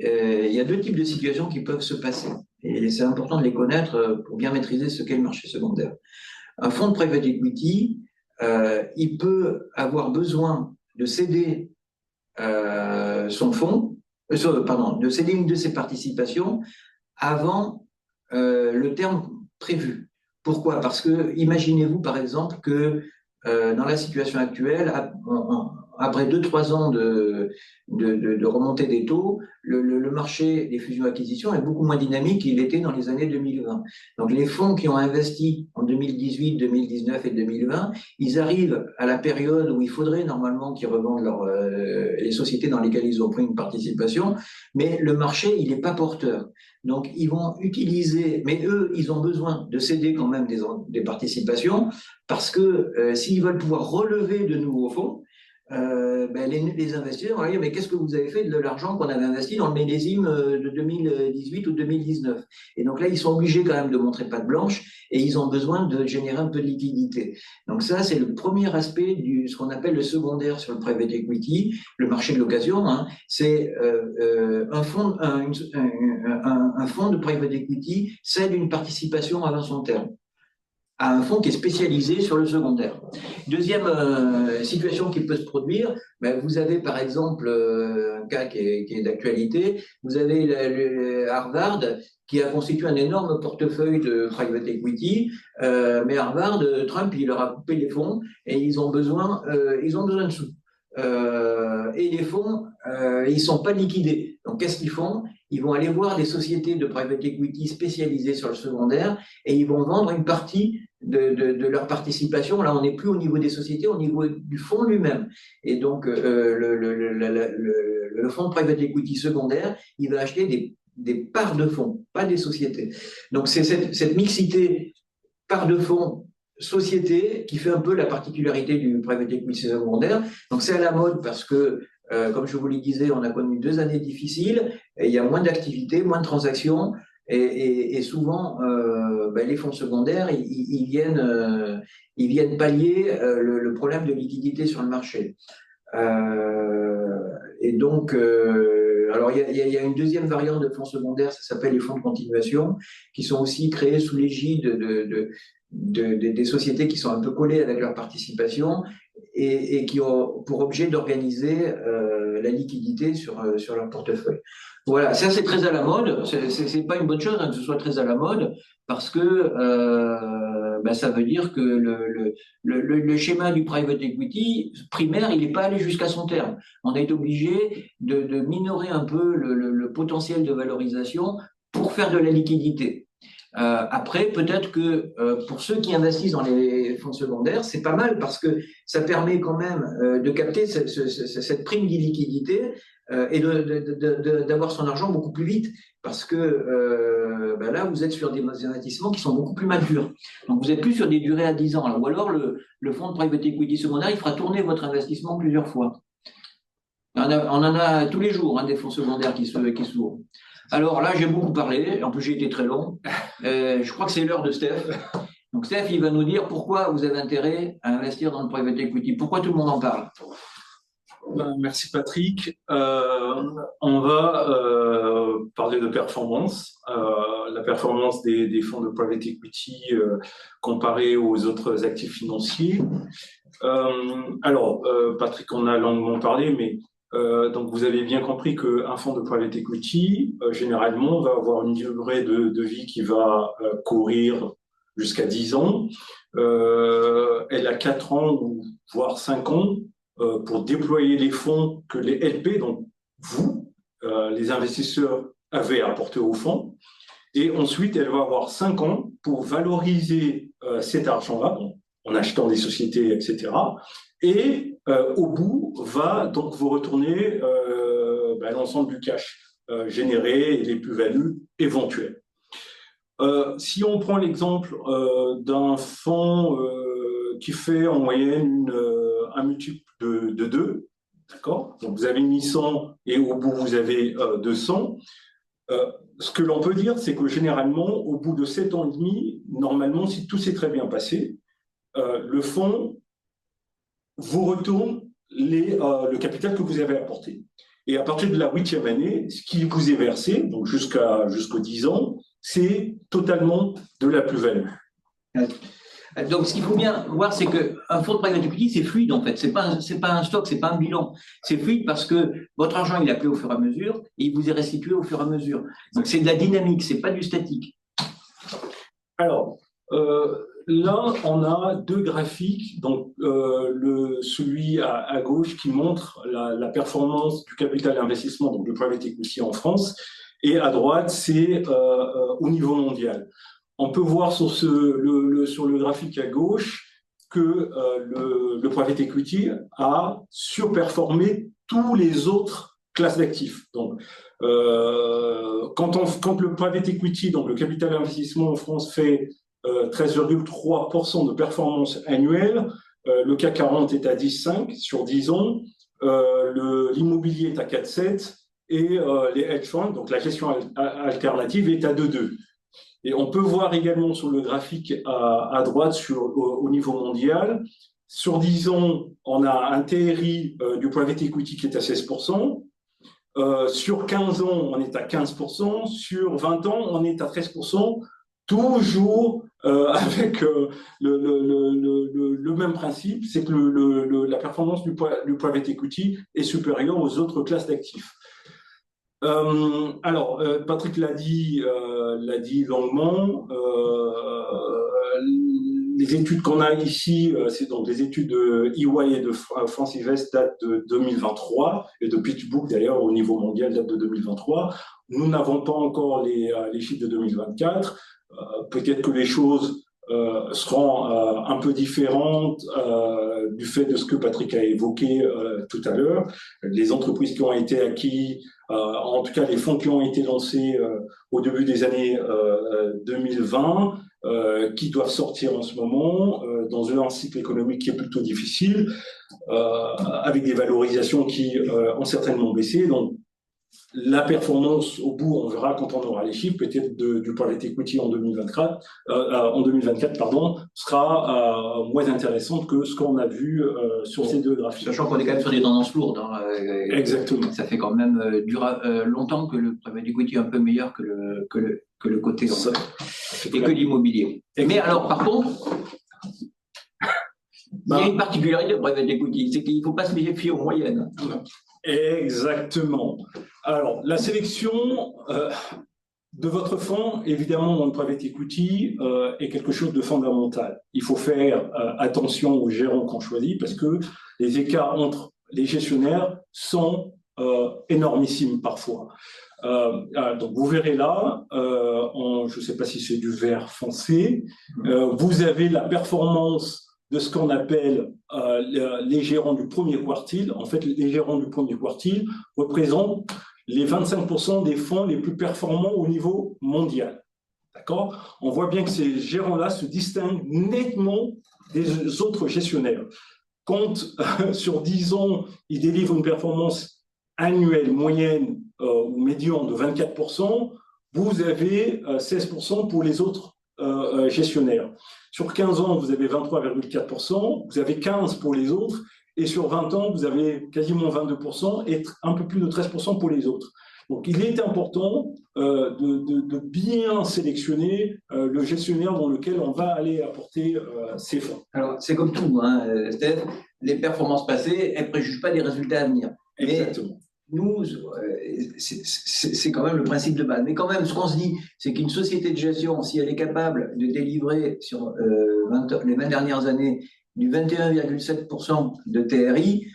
Il y a deux types de situations qui peuvent se passer. Et c'est important de les connaître pour bien maîtriser ce qu'est le marché secondaire. Un fonds de private equity, il peut avoir besoin de céder son fonds, pardon, de céder une de ses participations avant le terme prévu. Pourquoi? Parce que imaginez-vous par exemple que dans la situation actuelle, après 2-3 ans de remontée des taux, le marché des fusions-acquisitions est beaucoup moins dynamique qu'il était dans les années 2020. Donc les fonds qui ont investi en 2018, 2019 et 2020, ils arrivent à la période où il faudrait normalement qu'ils revendent les sociétés dans lesquelles ils ont pris une participation, mais le marché, il n'est pas porteur. Donc, ils vont utiliser, mais eux, ils ont besoin de céder quand même des participations parce que s'ils veulent pouvoir relever de nouveaux fonds, les investisseurs vont dire, mais qu'est-ce que vous avez fait de l'argent qu'on avait investi dans le millésime de 2018 ou 2019? Et donc là, ils sont obligés quand même de montrer patte blanche et ils ont besoin de générer un peu de liquidité. Donc ça, c'est le premier aspect ce qu'on appelle le secondaire sur le private equity, le marché de l'occasion. Hein. C'est un fonds de private equity cède une participation avant son terme à un fonds qui est spécialisé sur le secondaire. Deuxième situation qui peut se produire, vous avez par exemple un cas qui est d'actualité, vous avez Harvard qui a constitué un énorme portefeuille de private equity, mais Harvard, Trump, il leur a coupé les fonds et ils ont besoin de sous. Et les fonds, ils sont pas liquidés. Donc, qu'est-ce qu'ils font? Ils vont aller voir des sociétés de private equity spécialisées sur le secondaire et ils vont vendre une partie de leur participation. Là, on n'est plus au niveau des sociétés, au niveau du fonds lui-même. Et donc, le fonds de private equity secondaire, il va acheter des parts de fonds, pas des sociétés. Donc, c'est cette mixité parts de fonds société qui fait un peu la particularité du private equity secondaire. Donc, c'est à la mode parce que comme je vous le disais, on a connu 2 années difficiles, et il y a moins d'activités, moins de transactions, et souvent, les fonds secondaires, ils viennent pallier le problème de liquidité sur le marché. Et donc, alors il y a une deuxième variante de fonds secondaires, ça s'appelle les fonds de continuation, qui sont aussi créés sous l'égide des sociétés qui sont un peu collées avec leur participation et qui ont pour objet d'organiser la liquidité sur leur portefeuille. Voilà, ça c'est très à la mode. C'est pas une bonne chose que ce soit très à la mode parce que ça veut dire que le schéma du private equity primaire, il n'est pas allé jusqu'à son terme. On est obligé de minorer un peu le potentiel de valorisation pour faire de la liquidité. Après, peut-être que pour ceux qui investissent dans les fonds secondaires, c'est pas mal parce que ça permet quand même de capter cette prime d'illiquidité et d'avoir son argent beaucoup plus vite parce que là, vous êtes sur des investissements qui sont beaucoup plus matures. Donc, vous n'êtes plus sur des durées à 10 ans. Ou alors, le fonds de private equity secondaire, il fera tourner votre investissement plusieurs fois. On en a tous les jours des fonds secondaires qui s'ouvrent. Alors là, j'ai beaucoup parlé, en plus j'ai été très long. Je crois que c'est l'heure de Steph. Donc Steph, il va nous dire pourquoi vous avez intérêt à investir dans le private equity. Pourquoi tout le monde en parle? Merci Patrick. On va parler de performance, la performance des fonds de private equity comparée aux autres actifs financiers. Patrick, on a longuement parlé, mais donc vous avez bien compris qu'un fonds de private equity, généralement, va avoir une durée de vie qui va courir jusqu'à 10 ans. Elle a 4 ans, ou voire 5 ans, pour déployer les fonds que les LP, donc vous, les investisseurs, avez apportés au fonds. Et ensuite, elle va avoir 5 ans pour valoriser cet argent-là, en achetant des sociétés, etc. Et au bout, va donc vous retourner l'ensemble du cash généré et les plus-values éventuelles. Si on prend l'exemple d'un fonds qui fait en moyenne un multiple de 2, d'accord? Donc vous avez mis 100 et au bout vous avez 200. Ce que l'on peut dire, c'est que généralement, au bout de 7 ans et demi, normalement, si tout s'est très bien passé, le fonds vous retourne le capital que vous avez apporté. Et à partir de la 8e année, ce qui vous est versé, donc jusqu'aux 10 ans, c'est totalement de la plus-value. Donc, ce qu'il faut bien voir, c'est qu'un fonds de private equity, c'est fluide en fait. C'est pas un stock, c'est pas un bilan. C'est fluide parce que votre argent, il est appelé au fur et à mesure et il vous est restitué au fur et à mesure. Donc, c'est de la dynamique, c'est pas du statique. Alors, là, on a deux graphiques. Donc, celui à gauche qui montre la performance du capital d'investissement, donc du private equity en France, et à droite, c'est au niveau mondial. On peut voir sur le graphique à gauche que le private equity a surperformé tous les autres classes d'actifs. Donc, quand le private equity, donc le capital d'investissement en France, fait 13,3% de performance annuelle, le CAC 40 est à 10,5 sur 10 ans, l'immobilier est à 4,7 et les hedge funds, donc la gestion alternative, est à 2,2. Et on peut voir également sur le graphique à droite au niveau mondial, sur 10 ans, on a un TRI du private equity qui est à 16%, sur 15 ans, on est à 15%, sur 20 ans, on est à 13%, toujours avec le même principe, c'est que la performance du private equity est supérieure aux autres classes d'actifs. Alors, Patrick l'a dit longuement. Les études qu'on a ici, c'est donc des études de EY et de France Invest, datent de 2023, et de PitchBook d'ailleurs au niveau mondial date de 2023. Nous n'avons pas encore les chiffres de 2024. Peut-être que les choses seront un peu différentes du fait de ce que Patrick a évoqué tout à l'heure. Les entreprises qui ont été acquises, en tout cas les fonds qui ont été lancés au début des années 2020, qui doivent sortir en ce moment dans un cycle économique qui est plutôt difficile, avec des valorisations qui ont certainement baissé. Donc, la performance au bout, on verra quand on aura les chiffres, peut-être du private equity en 2024, pardon, sera moins intéressante que ce qu'on a vu sur ces deux graphiques. Sachant qu'on est quand même sur des tendances lourdes. Exactement. Ça fait quand même longtemps que le private equity est un peu meilleur que le côté et que l'immobilier. Mais alors, par contre, il y a une particularité au private equity, c'est qu'il ne faut pas se méfier aux moyennes. Exactement. Alors, la sélection de votre fonds, évidemment, dans le private equity, est quelque chose de fondamental. Il faut faire attention aux gérants qu'on choisit parce que les écarts entre les gestionnaires sont énormissimes parfois. Donc, vous verrez là, je ne sais pas si c'est du vert foncé, vous avez la performance de ce qu'on appelle les gérants du premier quartile. En fait, les gérants du premier quartile représentent les 25% des fonds les plus performants au niveau mondial. D'accord ? On voit bien que ces gérants-là se distinguent nettement des autres gestionnaires. Quand sur 10 ans, ils délivrent une performance annuelle moyenne ou médiane de 24%, vous avez 16% pour les autres gestionnaires. Sur 15 ans, vous avez 23,4%, vous avez 15% pour les autres, et sur 20 ans, vous avez quasiment 22% et un peu plus de 13% pour les autres. Donc, il est important de bien sélectionner le gestionnaire dans lequel on va aller apporter ces fonds. Alors, c'est comme tout, hein, Steph, les performances passées, elles ne préjugent pas des résultats à venir. Exactement. Mais nous, c'est quand même le principe de base. Mais quand même, ce qu'on se dit, c'est qu'une société de gestion, si elle est capable de délivrer sur les 20 dernières années du 21,7% de TRI,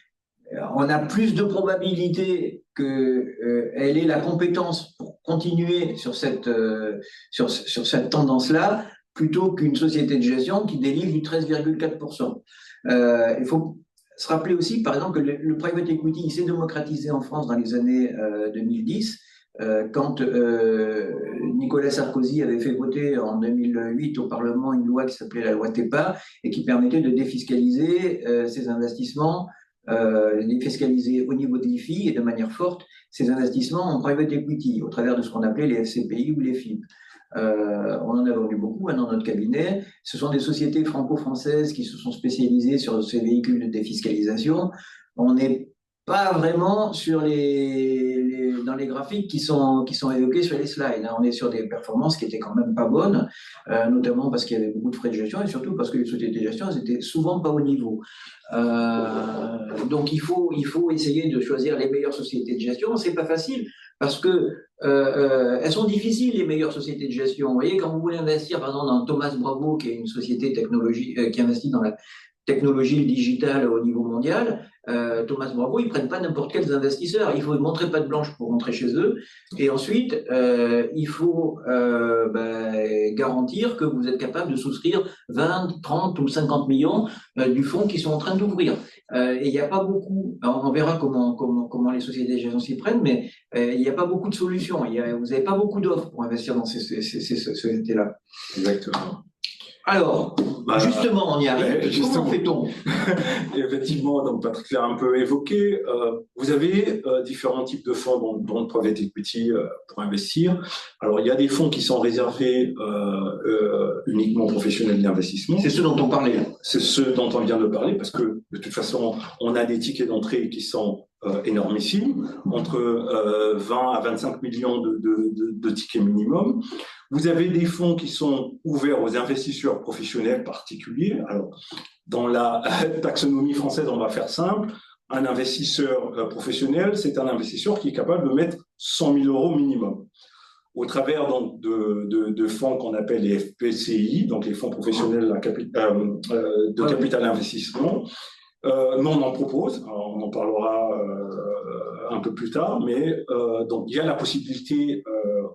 on a plus de probabilité qu'elle ait la compétence pour continuer sur cette tendance-là, plutôt qu'une société de gestion qui délivre du 13,4%. Il faut se rappeler aussi, par exemple, que le private equity s'est démocratisé en France dans les années 2010. quand Nicolas Sarkozy avait fait voter en 2008 au Parlement une loi qui s'appelait la loi TEPA et qui permettait de défiscaliser ces investissements, défiscaliser au niveau des IFI et de manière forte ces investissements en private equity au travers de ce qu'on appelait les FCPI ou les FIP. On en a vendu beaucoup dans notre cabinet. Ce sont des sociétés franco-françaises qui se sont spécialisées sur ces véhicules de défiscalisation. On n'est pas vraiment sur dans les graphiques qui sont évoqués sur les slides. On est sur des performances qui étaient quand même pas bonnes, notamment parce qu'il y avait beaucoup de frais de gestion et surtout parce que les sociétés de gestion, elles étaient souvent pas au niveau. Donc il faut essayer de choisir les meilleures sociétés de gestion. C'est pas facile parce que elles sont difficiles, les meilleures sociétés de gestion. Vous voyez, quand vous voulez investir, par exemple, dans Thomas Bravo, qui est une société technologie, qui investit dans la technologie digitale au niveau mondial, Thomas Bravo, ils prennent pas n'importe quels investisseurs. Il faut ne montrer pas de blanche pour rentrer chez eux. Et ensuite, il faut garantir que vous êtes capable de souscrire 20, 30 ou 50 millions du fonds qui sont en train d'ouvrir. Et il n'y a pas beaucoup, on verra comment les sociétés de gestion s'y prennent, mais il n'y a pas beaucoup de solutions. Vous n'avez pas beaucoup d'offres pour investir dans ces sociétés-là. Exactement. Alors, justement, on y arrive. Comment fait-on? Effectivement, donc Patrick l'a un peu évoqué. Vous avez différents types de fonds dans le private equity pour investir. Alors, il y a des fonds qui sont réservés uniquement aux professionnels d'investissement. C'est ceux dont on parlait. C'est ceux dont on vient de parler, parce que de toute façon, on a des tickets d'entrée qui sont énormissimes, entre 20 à 25 millions de tickets minimum. Vous avez des fonds qui sont ouverts aux investisseurs professionnels particuliers. Alors, dans la taxonomie française, on va faire simple. Un investisseur professionnel, c'est un investisseur qui est capable de mettre 100 000 euros minimum. Au travers donc de fonds qu'on appelle les FPCI, donc les fonds professionnels de capital investissement. Nous, on en propose, alors on en parlera un peu plus tard, mais donc il y a la possibilité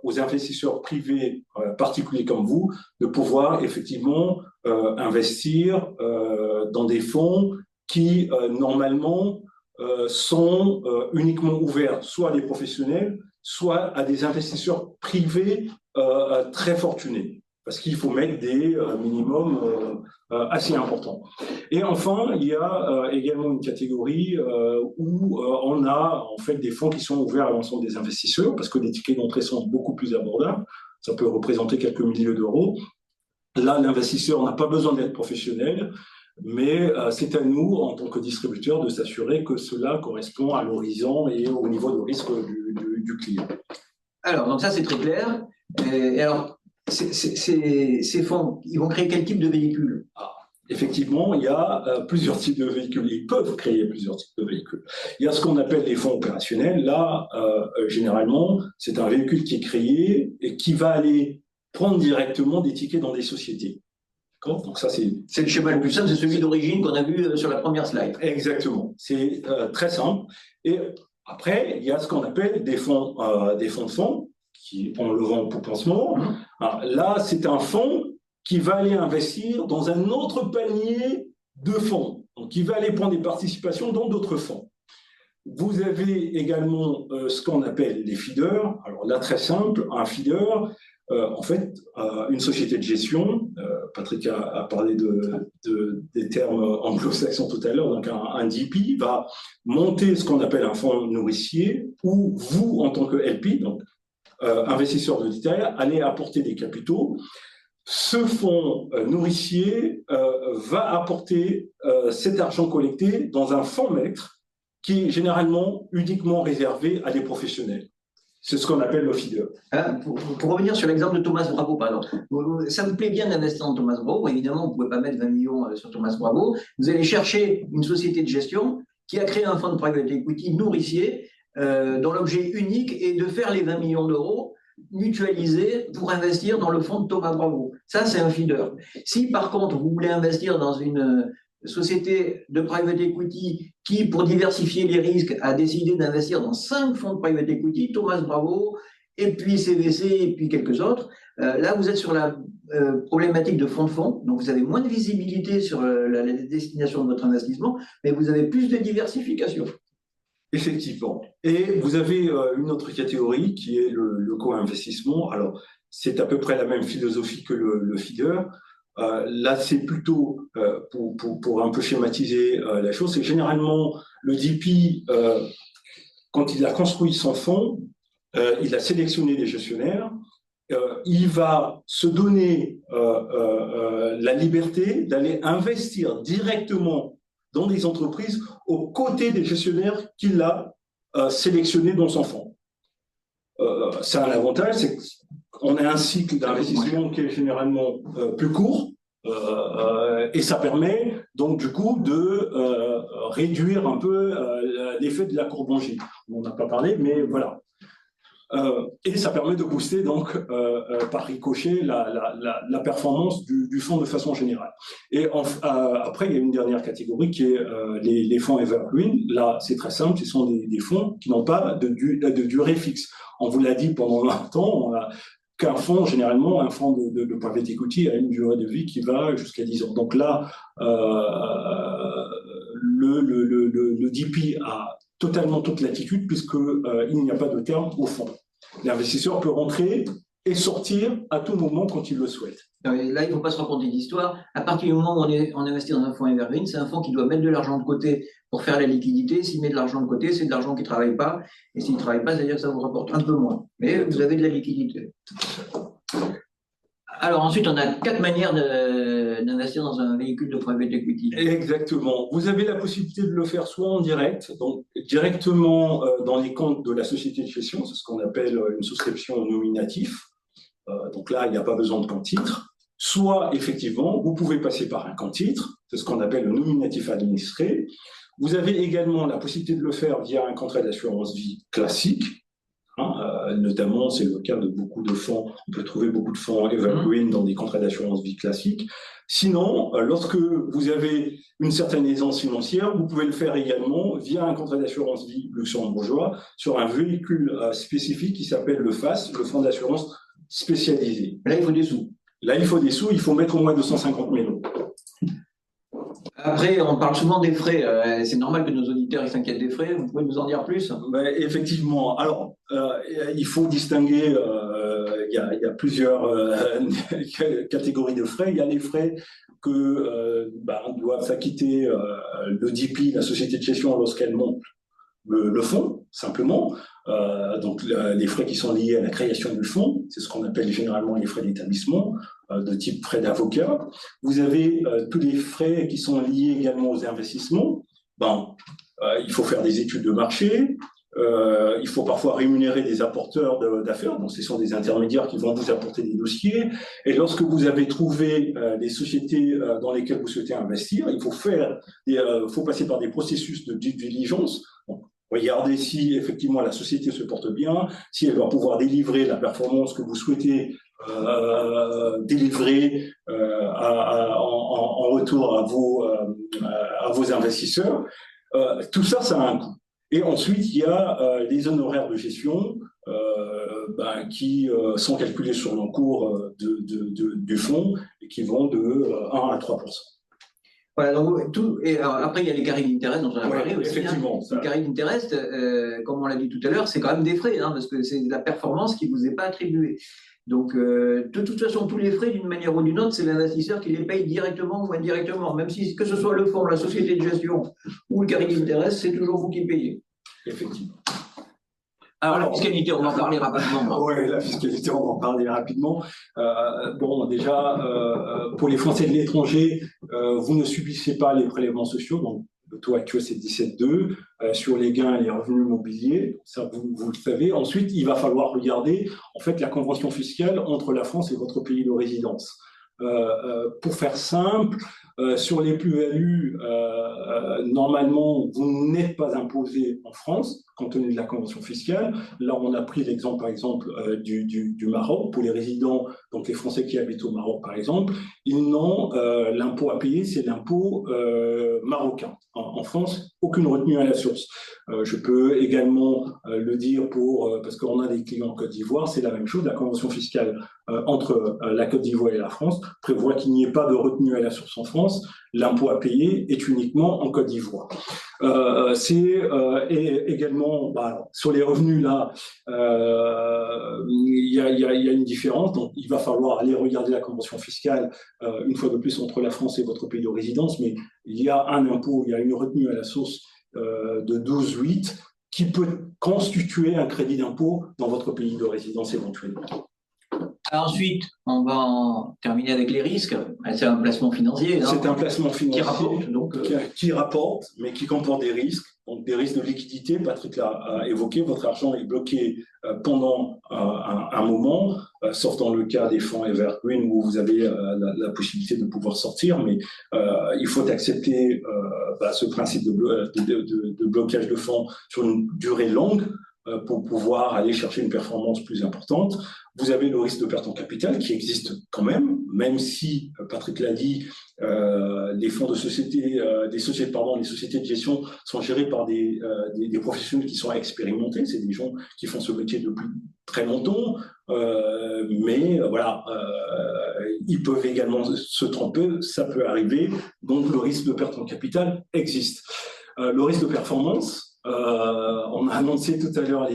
aux investisseurs privés particuliers comme vous de pouvoir effectivement investir dans des fonds qui normalement sont uniquement ouverts soit à des professionnels, soit à des investisseurs privés très fortunés. Parce qu'il faut mettre des minimums assez importants. Et enfin, il y a également une catégorie où on a en fait des fonds qui sont ouverts à l'ensemble des investisseurs, parce que les tickets d'entrée sont beaucoup plus abordables. Ça peut représenter quelques milliers d'euros. Là, l'investisseur n'a pas besoin d'être professionnel, mais c'est à nous, en tant que distributeurs, de s'assurer que cela correspond à l'horizon et au niveau de risque du client. Alors, donc ça, c'est très clair. Et alors, ces fonds, ils vont créer quel type de véhicule? Effectivement, il y a plusieurs types de véhicules. Ils peuvent créer plusieurs types de véhicules. Il y a ce qu'on appelle les fonds opérationnels. Là, généralement, c'est un véhicule qui est créé et qui va aller prendre directement des tickets dans des sociétés. Donc ça, c'est le schéma le plus simple, c'est celui d'origine qu'on a vu sur la première slide. Exactement. C'est très simple. Et après, il y a ce qu'on appelle des fonds de fonds, qui on le vend pour en ce moment. Là, c'est un fonds qui va aller investir dans un autre panier de fonds. Donc, il va aller prendre des participations dans d'autres fonds. Vous avez également ce qu'on appelle les feeders. Alors là, très simple, un feeder, en fait, une société de gestion, Patrick a parlé des termes anglo-saxons tout à l'heure, donc un DP va monter ce qu'on appelle un fonds nourricier, où vous, en tant que LP, donc investisseur de détail, allez apporter des capitaux. Ce fonds nourricier va apporter cet argent collecté dans un fonds maître qui est généralement uniquement réservé à des professionnels. C'est ce qu'on appelle le feeder. Pour revenir sur l'exemple de Thomas Bravo, par exemple, ça vous plaît bien d'investir dans Thomas Bravo. Évidemment, vous ne pouvez pas mettre 20 millions sur Thomas Bravo. Vous allez chercher une société de gestion qui a créé un fonds de private equity nourricier dont l'objet unique est de faire les 20 millions d'euros mutualisés pour investir dans le fonds de Thomas Bravo. Ça, c'est un feeder. Si, par contre, vous voulez investir dans une société de private equity qui, pour diversifier les risques, a décidé d'investir dans 5 fonds de private equity, Thomas Bravo, et puis CVC, et puis quelques autres. Là, vous êtes sur la problématique de fonds de fonds, donc vous avez moins de visibilité sur la destination de votre investissement, mais vous avez plus de diversification. Effectivement. Et vous avez une autre catégorie qui est le co-investissement. Alors, c'est à peu près la même philosophie que le feeder. Là, c'est plutôt, pour un peu schématiser la chose, c'est que généralement, le DP, quand il a construit son fonds, il a sélectionné des gestionnaires, il va se donner la liberté d'aller investir directement dans des entreprises aux côtés des gestionnaires qu'il a sélectionnés dans son fonds. Ça a un avantage, c'est qu'on a un cycle d'investissement qui est généralement plus court, et ça permet donc du coup de réduire un peu l'effet de la courbe Bongi. On n'en a pas parlé, mais voilà. Et ça permet de booster donc par ricochet la performance du fonds de façon générale. Et après, il y a une dernière catégorie qui est les fonds evergreen. Là, c'est très simple, ce sont des fonds qui n'ont pas de durée fixe. On vous l'a dit pendant longtemps, qu'un fonds, généralement, un fonds de private equity a une durée de vie qui va jusqu'à 10 ans. Donc là, le DP a totalement toute latitude puisqu'il n'y a pas de terme au fond. L'investisseur peut rentrer et sortir à tout moment quand il le souhaite. Là, il ne faut pas se raconter d'histoire. À partir du moment où on investit dans un fonds evergreen, c'est un fonds qui doit mettre de l'argent de côté pour faire la liquidité. S'il met de l'argent de côté, c'est de l'argent qui ne travaille pas. Et s'il ne travaille pas, c'est-à-dire que ça vous rapporte un peu moins. Mais vous avez de la liquidité. Alors ensuite, on a 4 manières d'investir dans un véhicule de private equity. Exactement. Vous avez la possibilité de le faire soit en direct, donc directement dans les comptes de la société de gestion, c'est ce qu'on appelle une souscription au nominatif. Donc là, il n'y a pas besoin de compte titre. Soit, effectivement, vous pouvez passer par un compte titre, c'est ce qu'on appelle le nominatif administré. Vous avez également la possibilité de le faire via un contrat d'assurance vie classique. Notamment, c'est le cas de beaucoup de fonds. On peut trouver beaucoup de fonds evergreen dans des contrats d'assurance vie classiques. Sinon, lorsque vous avez une certaine aisance financière, vous pouvez le faire également via un contrat d'assurance vie luxembourgeois sur un véhicule spécifique qui s'appelle le FAS, le fonds d'assurance spécialisé. Là, il faut des sous. Là, il faut des sous, il faut mettre au moins 250 000 euros. Après, on parle souvent des frais. C'est normal que nos auditeurs s'inquiètent des frais. Vous pouvez nous en dire plus? Effectivement. Alors, il faut distinguer. Il y a plusieurs catégories de frais. Il y a les frais que doivent s'acquitter le DP, la société de gestion, lorsqu'elle monte le fonds, simplement. Donc, les frais qui sont liés à la création du fonds, c'est ce qu'on appelle généralement les frais d'établissement, de type frais d'avocat. Vous avez tous les frais qui sont liés également aux investissements. Il faut faire des études de marché. Il faut parfois rémunérer des apporteurs d'affaires, donc ce sont des intermédiaires qui vont vous apporter des dossiers. Et lorsque vous avez trouvé les sociétés dans lesquelles vous souhaitez investir, il faut passer par des processus de due diligence. Regardez si effectivement la société se porte bien, si elle va pouvoir délivrer la performance que vous souhaitez délivrer en retour à vos investisseurs. Tout ça, ça a un coût. Et ensuite, il y a les honoraires de gestion qui sont calculés sur l'encours du fonds et qui vont de 1 à 3%. Voilà, donc alors, après, il y a les carrés d'intérêt dont on a parlé aussi. Effectivement. Les carrés d'intérêt, comme on l'a dit tout à l'heure, c'est quand même des frais, parce que c'est de la performance qui ne vous est pas attribuée. Donc, de toute façon, tous les frais, d'une manière ou d'une autre, c'est l'investisseur qui les paye directement ou indirectement. Même si, que ce soit le fonds, la société de gestion ou le carré d'intérêt, c'est toujours vous qui payez. Effectivement. Alors, la fiscalité, on va en parler rapidement. Oui, la fiscalité, on va en parler rapidement. Déjà, pour les Français de l'étranger, vous ne subissez pas les prélèvements sociaux. Donc, le taux actuel, c'est 17,2 sur les gains et les revenus immobiliers. Ça, vous le savez. Ensuite, il va falloir regarder, en fait, la convention fiscale entre la France et votre pays de résidence. Pour faire simple, sur les plus-values, normalement, vous n'êtes pas imposé en France, compte tenu de la convention fiscale. Là, on a pris l'exemple, par exemple, du Maroc. Pour les résidents, donc les Français qui habitent au Maroc, par exemple, ils n'ont l'impôt à payer, c'est l'impôt marocain. En France, aucune retenue à la source. Je peux également le dire parce qu'on a des clients en Côte d'Ivoire, c'est la même chose. La convention fiscale entre la Côte d'Ivoire et la France prévoit qu'il n'y ait pas de retenue à la source en France. L'impôt à payer est uniquement en Côte d'Ivoire. Et également, sur les revenus, là, il y a une différence. Donc, il va falloir aller regarder la convention fiscale, une fois de plus, entre la France et votre pays de résidence. Mais il y a un impôt, il y a une retenue à la source de 12,8 qui peut constituer un crédit d'impôt dans votre pays de résidence éventuellement. Ensuite, on va en terminer avec les risques. C'est un placement financier. C'est un placement financier qui rapporte, mais qui comporte des risques. Donc des risques de liquidité. Patrick l'a évoqué. Votre argent est bloqué pendant un moment, sauf dans le cas des fonds Evergreen où vous avez la possibilité de pouvoir sortir. Mais il faut accepter ce principe de blocage de fonds sur une durée longue pour pouvoir aller chercher une performance plus importante. Vous avez le risque de perte en capital qui existe quand même si, Patrick l'a dit, les fonds de société, les sociétés de gestion sont gérées par des professionnels qui sont expérimentés. C'est des gens qui font ce métier depuis très longtemps, mais voilà, ils peuvent également se tromper, ça peut arriver. Donc le risque de perte en capital existe. Le risque de performance, on a annoncé tout à l'heure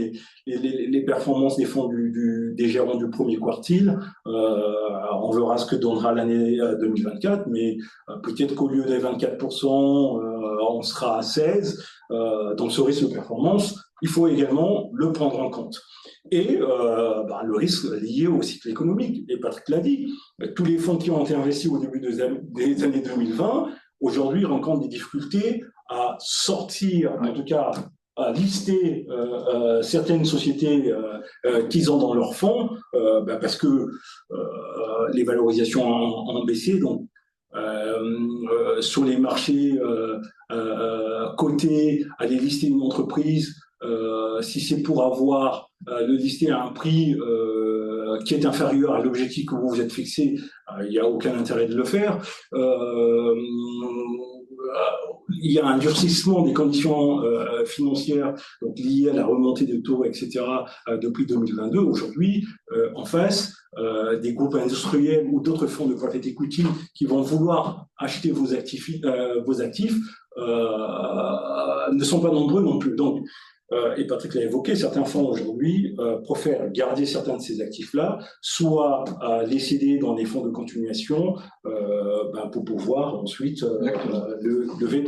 les performances des fonds des gérants du premier quartile. On verra ce que donnera l'année 2024, mais peut-être qu'au lieu des 24%, on sera à 16%. Donc ce risque de performance, il faut également le prendre en compte. Et le risque lié au cycle économique. Et Patrick l'a dit, tous les fonds qui ont été investis au début des années 2020, aujourd'hui rencontrent des difficultés à sortir, en tout cas à lister certaines sociétés qu'ils ont dans leurs fonds, parce que les valorisations ont baissé. Donc, sur les marchés cotés, aller lister une entreprise, si c'est pour avoir le lister à un prix qui est inférieur à l'objectif que vous vous êtes fixé, il n'y a aucun intérêt de le faire. Il y a un durcissement des conditions financières donc liées à la remontée des taux, etc. Depuis 2022. Aujourd'hui, en face, des groupes industriels ou d'autres fonds de private equity qui vont vouloir acheter vos actifs ne sont pas nombreux non plus. Donc, et Patrick l'a évoqué, certains fonds aujourd'hui préfèrent garder certains de ces actifs-là, soit les céder dans des fonds de continuation pour pouvoir ensuite lever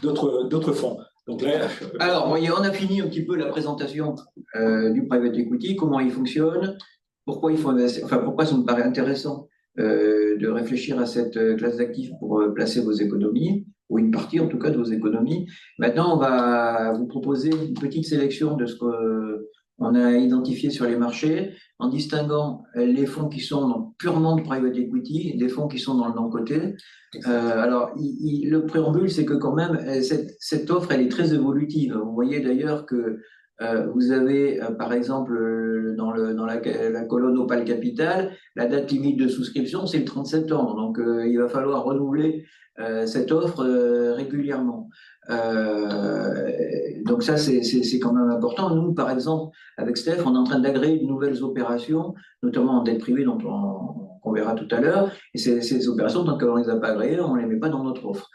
d'autres fonds. Donc là, alors, voyez, on a fini un petit peu la présentation du private equity, comment il fonctionne, pourquoi il faut investir, enfin pourquoi ça me paraît intéressant de réfléchir à cette classe d'actifs pour placer vos économies, ou une partie en tout cas de vos économies. Maintenant, on va vous proposer une petite sélection de ce qu'on a identifié sur les marchés, en distinguant les fonds qui sont purement de private equity et des fonds qui sont dans le non-coté. Alors, le préambule, c'est que quand même, cette offre, elle est très évolutive. Vous voyez d'ailleurs que vous avez, par exemple, dans la colonne Opale Capital, la date limite de souscription, c'est le 30 septembre. Donc, il va falloir renouveler cette offre régulièrement. Donc ça, c'est quand même important. Nous, par exemple, avec Steph, on est en train d'agréer de nouvelles opérations, notamment en dette privée, dont on verra tout à l'heure. Et ces opérations, tant qu'on ne les a pas agréées, on ne les met pas dans notre offre.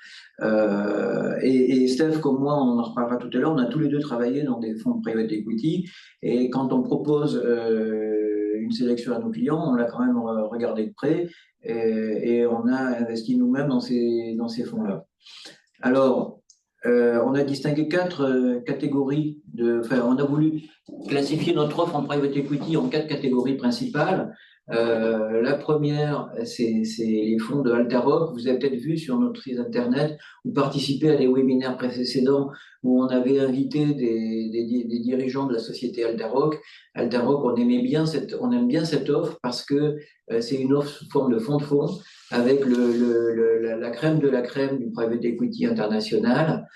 Et Steph, comme moi, on en reparlera tout à l'heure, on a tous les deux travaillé dans des fonds de private equity. Et quand on propose une sélection à nos clients, on l'a quand même regardé de près et on a investi nous-mêmes dans ces fonds-là. Alors, on a distingué 4 catégories on a voulu classifier notre offre en private equity en 4 catégories principales. La première, c'est les fonds de Altaroc. Vous avez peut-être vu sur notre site internet ou participé à des webinaires précédents où on avait invité des dirigeants de la société Altaroc. Altaroc, on aime bien cette offre parce que c'est une offre sous forme de fonds avec la crème de la crème du private equity international.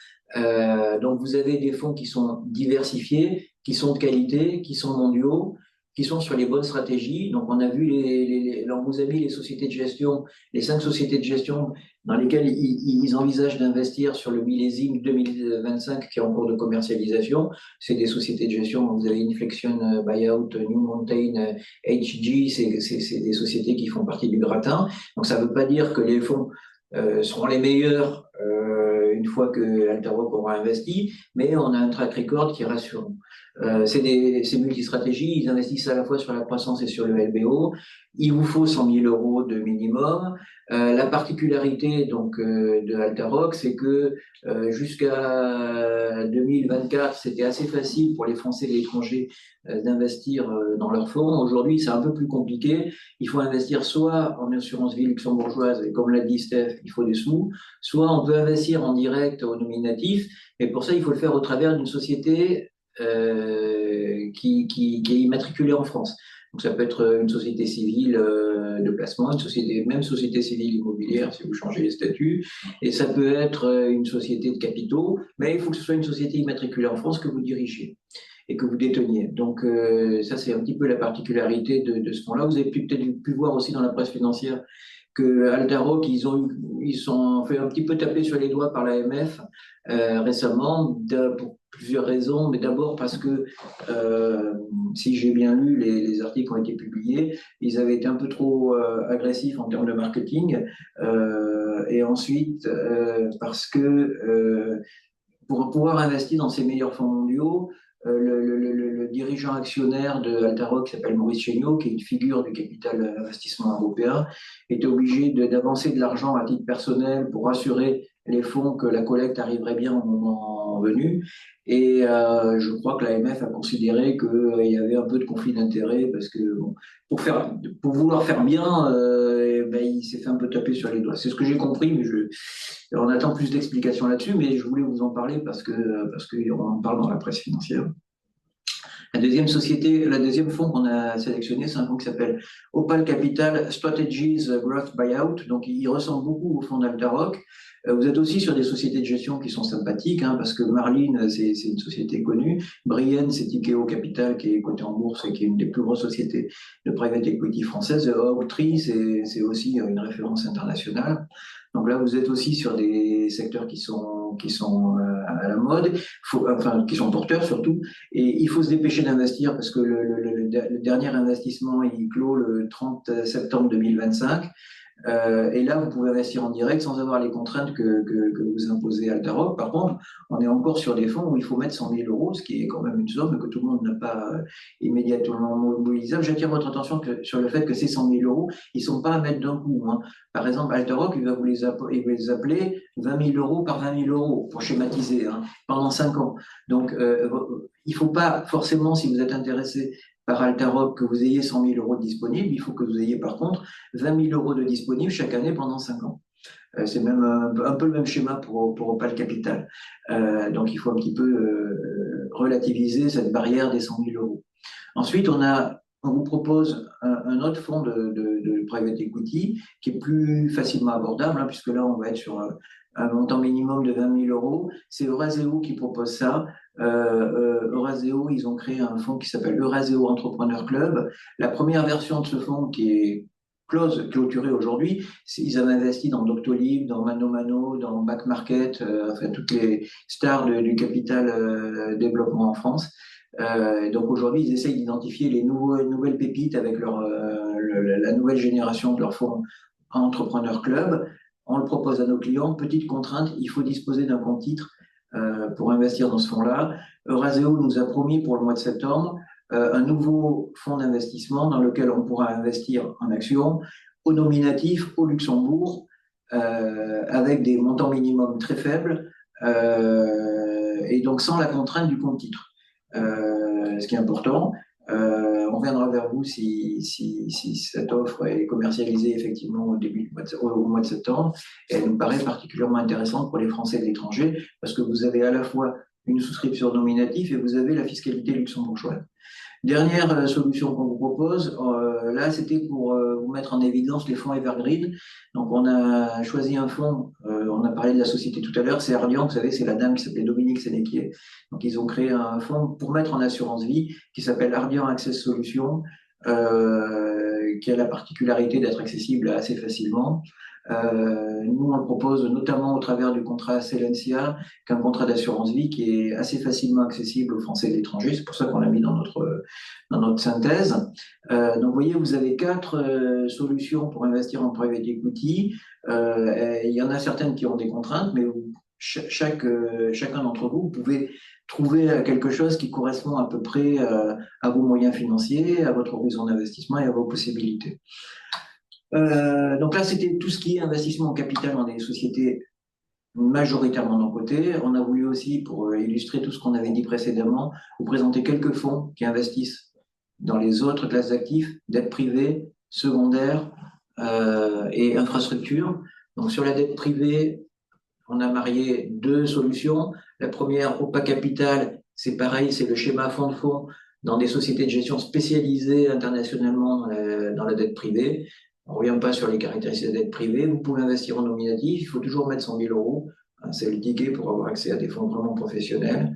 Donc vous avez des fonds qui sont diversifiés, qui sont de qualité, qui sont mondiaux, qui sont sur les bonnes stratégies. Donc, on a vu on vous a mis les sociétés de gestion, les 5 sociétés de gestion dans lesquelles ils envisagent d'investir sur le millésime 2025 qui est en cours de commercialisation. C'est des sociétés de gestion. Vous avez Inflexion, Buyout, New Mountain, HG. C'est des sociétés qui font partie du gratin. Donc, ça ne veut pas dire que les fonds seront les meilleurs une fois que Alteroc aura investi, mais on a un track record qui est rassurant. C'est multistratégie, ils investissent à la fois sur la croissance et sur le LBO. Il vous faut 100 000 euros de minimum. La particularité donc de Alteroc, c'est que jusqu'à 2024, c'était assez facile pour les Français et l'étranger d'investir dans leurs fonds. Aujourd'hui, c'est un peu plus compliqué. Il faut investir soit en assurance vie luxembourgeoise, et comme l'a dit Steph, il faut des sous, soit on peut investir en direct au nominatif, et pour ça, il faut le faire au travers d'une société qui est immatriculée en France. Donc ça peut être une société civile de placement, une société, même société civile immobilière si vous changez les statuts, et ça peut être une société de capitaux, mais il faut que ce soit une société immatriculée en France que vous dirigez et que vous déteniez. Donc ça c'est un petit peu la particularité de ce fonds-là. Vous avez peut-être pu voir aussi dans la presse financière que Alteroc, ils sont fait un petit peu taper sur les doigts par l'AMF récemment pour plusieurs raisons, mais d'abord parce que si j'ai bien lu les articles qui ont été publiés, ils avaient été un peu trop agressifs en termes de marketing, et ensuite parce que pour pouvoir investir dans ces meilleurs fonds mondiaux, le dirigeant actionnaire de Alteroc, qui s'appelle Maurice Chéniaud, qui est une figure du capital investissement européen, était obligé d'avancer de l'argent à titre personnel pour assurer les fonds que la collecte arriverait bien au moment venu. Et je crois que l'AMF a considéré qu'il y avait un peu de conflit d'intérêts parce que bon, pour vouloir faire bien, il s'est fait un peu taper sur les doigts. C'est ce que j'ai compris, mais on attend plus d'explications là-dessus, mais je voulais vous en parler parce qu'on en parle dans la presse financière. La deuxième fonds qu'on a sélectionné, c'est un fonds qui s'appelle Opal Capital Strategies Growth Buyout. Donc, il ressemble beaucoup au fonds d'Altaroc. Vous êtes aussi sur des sociétés de gestion qui sont sympathiques, hein, parce que Marlin, c'est une société connue. Brienne, c'est Tikeo Capital, qui est coté en bourse et qui est une des plus grosses sociétés de private equity française. Oaktree, c'est aussi une référence internationale. Donc là, vous êtes aussi sur des secteurs qui sont à la mode, qui sont porteurs surtout. Et il faut se dépêcher d'investir parce que le dernier investissement, il clôt le 30 septembre 2025. Et là, vous pouvez investir en direct sans avoir les contraintes que vous imposez Alteroc. Par contre, on est encore sur des fonds où il faut mettre 100 000 euros, ce qui est quand même une somme que tout le monde n'a pas immédiatement mobilisable. J'attire votre attention sur le fait que ces 100 000 euros, ils ne sont pas à mettre d'un coup, hein. Par exemple, Alteroc, il va vous les appeler 20 000 euros par 20 000 euros, pour schématiser, hein, pendant 5 ans. Donc, il ne faut pas forcément, si vous êtes intéressé par Alteroc, que vous ayez 100 000 euros de disponibles, il faut que vous ayez par contre 20 000 euros de disponibles chaque année pendant 5 ans. C'est même un peu le même schéma pour Opal Capital. Donc il faut un petit peu relativiser cette barrière des 100 000 euros. Ensuite, on vous propose un autre fonds de private equity qui est plus facilement abordable, hein, puisque là on va être sur un montant minimum de 20 000 euros. C'est Euraseo qui propose ça. Euraseo, ils ont créé un fonds qui s'appelle Euraseo Entrepreneur Club. La première version de ce fonds qui est clôturée aujourd'hui, ils avaient investi dans Doctolib, dans Mano Mano, dans Back Market, enfin toutes les stars du capital développement en France. Donc aujourd'hui, ils essayent d'identifier les nouvelles pépites avec la nouvelle génération de leur fonds Entrepreneur Club. On le propose à nos clients. Petite contrainte, il faut disposer d'un compte titre pour investir dans ce fonds-là. Euraseo nous a promis pour le mois de septembre un nouveau fonds d'investissement dans lequel on pourra investir en actions au nominatif au Luxembourg avec des montants minimums très faibles et donc sans la contrainte du compte titre. Ce qui est important. On reviendra vers vous si cette offre est commercialisée effectivement au mois de septembre. Et elle nous paraît particulièrement intéressante pour les Français de l'étranger parce que vous avez à la fois une souscription nominative et vous avez la fiscalité luxembourgeoise. Dernière solution qu'on vous propose, là c'était pour vous mettre en évidence les fonds Evergreen. Donc on a choisi un fonds, on a parlé de la société tout à l'heure, c'est Ardian, vous savez, c'est la dame qui s'appelait Dominique Sénéquier. Donc ils ont créé un fonds pour mettre en assurance vie qui s'appelle Ardian Access Solutions, qui a la particularité d'être accessible assez facilement. Nous, on le propose notamment au travers du contrat Celencia, qui est un contrat d'assurance vie qui est assez facilement accessible aux Français de l'étranger. C'est pour ça qu'on l'a mis dans notre synthèse. Donc, vous voyez, vous avez 4 solutions pour investir en private equity. Il y en a certaines qui ont des contraintes, mais chacun d'entre vous, vous pouvez trouver quelque chose qui correspond à peu près à vos moyens financiers, à votre horizon d'investissement et à vos possibilités. Donc là, c'était tout ce qui est investissement en capital dans des sociétés majoritairement d'un côté. On a voulu aussi, pour illustrer tout ce qu'on avait dit précédemment, vous présenter quelques fonds qui investissent dans les autres classes d'actifs, dette privée, secondaire et infrastructure. Donc sur la dette privée, on a marié deux solutions. La première, OPA Capital, c'est pareil, c'est le schéma fonds de fonds dans des sociétés de gestion spécialisées internationalement dans la dette privée. On ne revient pas sur les caractéristiques de la dette privée. Vous pouvez investir en nominatif. Il faut toujours mettre 100 000 euros. C'est le ticket pour avoir accès à des fonds vraiment professionnels.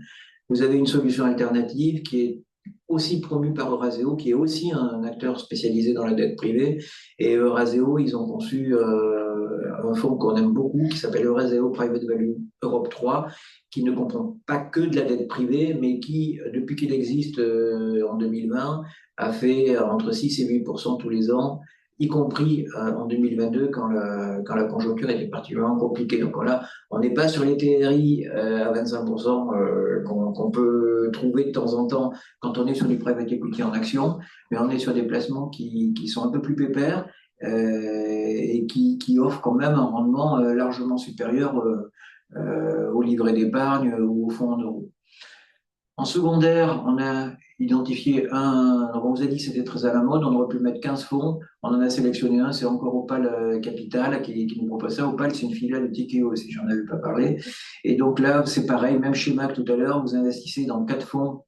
Vous avez une solution alternative qui est aussi promue par Euraseo, qui est aussi un acteur spécialisé dans la dette privée. Et Euraseo, ils ont conçu un fonds qu'on aime beaucoup, qui s'appelle Euraseo Private Value Europe 3, qui ne comprend pas que de la dette privée, mais qui, depuis qu'il existe en 2020, a fait entre 6 et 8% tous les ans, y compris en 2022 quand la conjoncture était particulièrement compliquée. Donc là, on n'est pas sur les TRI à 25% qu'on peut trouver de temps en temps quand on est sur du private equity en action, mais on est sur des placements qui sont un peu plus pépères et qui offrent quand même un rendement largement supérieur au livret d'épargne ou au fonds en euros. En secondaire, on a identifié on vous a dit que c'était très à la mode, on aurait pu mettre 15 fonds, on en a sélectionné un, c'est encore Opal Capital qui nous propose ça. Opal, c'est une filiale de Tikeo, si j'en avais pas parlé. Et donc là, c'est pareil, même schéma que tout à l'heure, vous investissez dans 4 fonds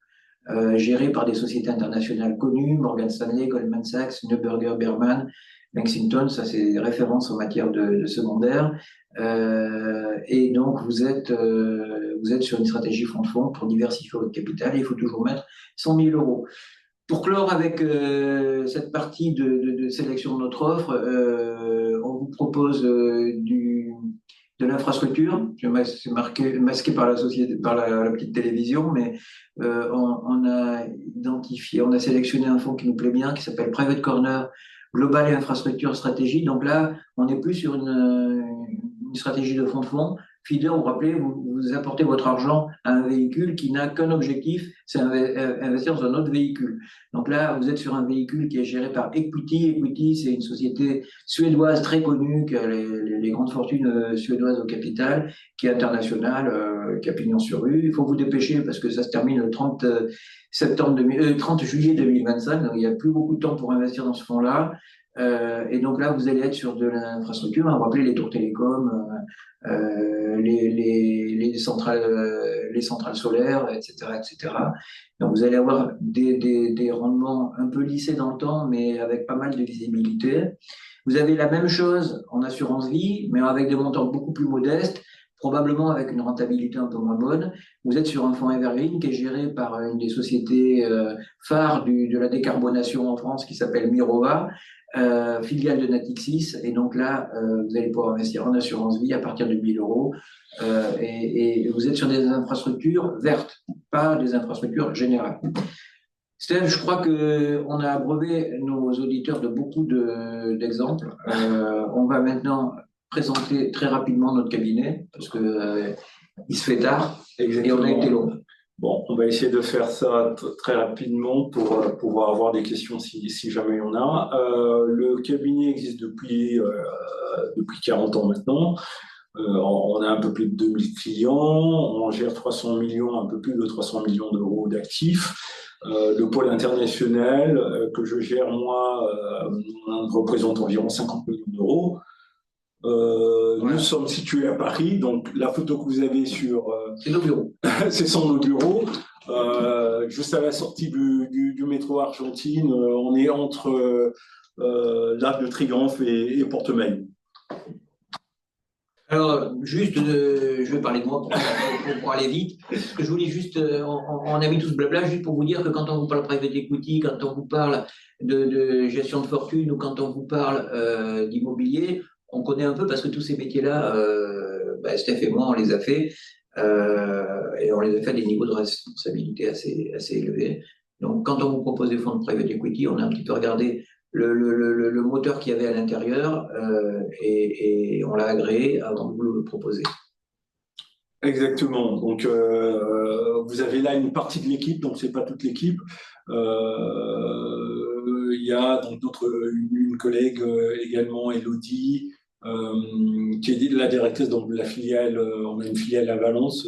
gérés par des sociétés internationales connues, Morgan Stanley, Goldman Sachs, Neuberger Berman, Lexington, ça c'est des références en matière de secondaire. Et donc vous êtes sur une stratégie fonds de fonds pour diversifier votre capital. Et il faut toujours mettre 100 000 euros. Pour clore avec cette partie de sélection de notre offre, on vous propose de l'infrastructure. C'est masqué par la société, par la petite télévision, mais on a identifié, on a sélectionné un fonds qui nous plaît bien, qui s'appelle Private Corner Global et Infrastructure Stratégie. Donc là, on n'est plus sur une stratégie de fonds de fonds. Feeder, vous vous rappelez, vous apportez votre argent à un véhicule qui n'a qu'un objectif, c'est investir dans un autre véhicule. Donc là, vous êtes sur un véhicule qui est géré par Equity. Equity, c'est une société suédoise très connue, qui a les grandes fortunes suédoises au capital, qui est internationale, qui a pignon sur rue. Il faut vous dépêcher parce que ça se termine le 30 juillet 2025, donc il n'y a plus beaucoup de temps pour investir dans ce fonds-là. Et donc là, vous allez être sur de l'infrastructure, vous rappelez les tours télécoms, les centrales solaires, etc., etc. Donc vous allez avoir des rendements un peu lissés dans le temps, mais avec pas mal de visibilité. Vous avez la même chose en assurance vie, mais avec des montants beaucoup plus modestes, probablement avec une rentabilité un peu moins bonne. Vous êtes sur un fonds Evergreen qui est géré par une des sociétés phares de la décarbonation en France qui s'appelle Mirova, filiale de Natixis. Et donc là, vous allez pouvoir investir en assurance vie à partir de 1 000 euros. Et vous êtes sur des infrastructures vertes, pas des infrastructures générales. Steph, je crois qu'on a abreuvé nos auditeurs de beaucoup d'exemples. On va maintenant présenter très rapidement notre cabinet parce que il se fait tard. Exactement. Et on a été long. Bon, on va essayer de faire ça très rapidement pour pouvoir avoir des questions si jamais il y en a. Le cabinet existe depuis 40 ans maintenant. On a un peu plus de 2000 clients. On gère 300 millions, un peu plus de 300 millions d'euros d'actifs. Le pôle international que je gère, moi, représente environ 50 millions d'euros. Voilà. Nous sommes situés à Paris, donc la photo que vous avez sur... c'est nos bureaux. Ce sont nos bureaux. Juste à la sortie du métro Argentine, on est entre l'Arc de Triomphe et Porte-Maillot. Alors, juste, je vais parler de moi pour aller vite. Parce que je voulais juste, on a mis tout ce blabla juste pour vous dire que quand on vous parle private equity, quand on vous parle de gestion de fortune ou quand on vous parle d'immobilier, on connaît un peu parce que tous ces métiers-là, Steph et moi, on les a fait. Et on les a fait à des niveaux de responsabilité assez élevés. Donc, quand on vous propose des fonds de private equity, on a un petit peu regardé le moteur qu'il y avait à l'intérieur et on l'a agréé avant de vous le proposer. Exactement. Donc, vous avez là une partie de l'équipe, donc c'est pas toute l'équipe. Il y a donc une collègue également, Elodie, qui est la directrice donc, de la filiale. On a une filiale à Valence,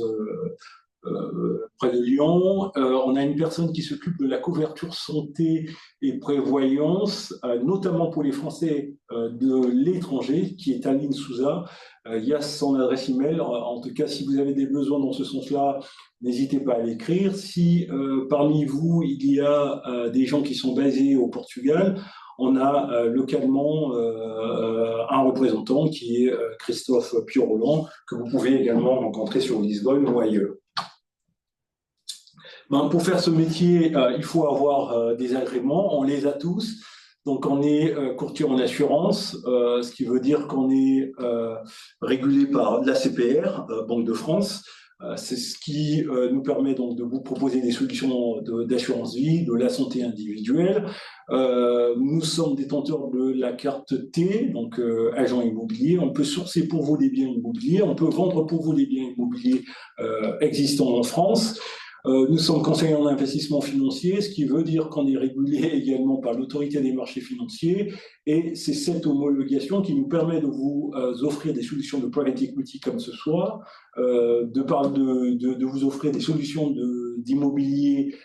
près de Lyon. On a une personne qui s'occupe de la couverture santé et prévoyance, notamment pour les Français de l'étranger, qui est Aline Souza. Il y a son adresse email. En tout cas, si vous avez des besoins dans ce sens-là, n'hésitez pas à l'écrire. Si parmi vous, il y a des gens qui sont basés au Portugal, on a localement un représentant qui est Christophe Pioroland, que vous pouvez également rencontrer sur Lisbonne ou ailleurs. Ben, pour faire ce métier, il faut avoir des agréments. On les a tous. Donc, on est courtier en assurance, ce qui veut dire qu'on est régulé par l'ACPR, Banque de France. C'est ce qui nous permet donc de vous proposer des solutions d'assurance vie, de la santé individuelle. Nous sommes détenteurs de la carte T, donc agent immobilier. On peut sourcer pour vous des biens immobiliers, on peut vendre pour vous des biens immobiliers existants en France. Nous sommes conseillers en investissement financier, ce qui veut dire qu'on est régulé également par l'autorité des marchés financiers, et c'est cette homologation qui nous permet de vous offrir des solutions de private equity comme ce soir, de vous offrir des solutions d'immobilier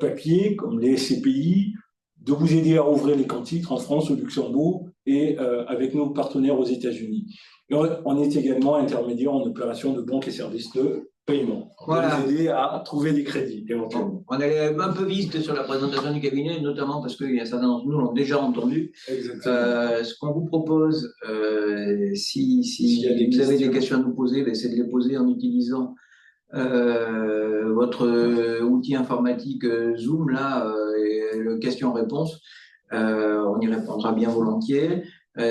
papier comme les SCPI, de vous aider à ouvrir les comptes titres en France, au Luxembourg et avec nos partenaires aux États-Unis. Et on est également intermédiaire en opération de banque et services de paiement. Voilà. Vous aider à trouver des crédits, éventuellement. On est un peu vite sur la présentation du cabinet, notamment parce qu'il y a certains d'entre nous l'ont déjà entendu. Ce qu'on vous propose, si vous avez des questions à nous poser, c'est de les poser en utilisant votre outil informatique Zoom, là, le question-réponse. On y répondra bien volontiers.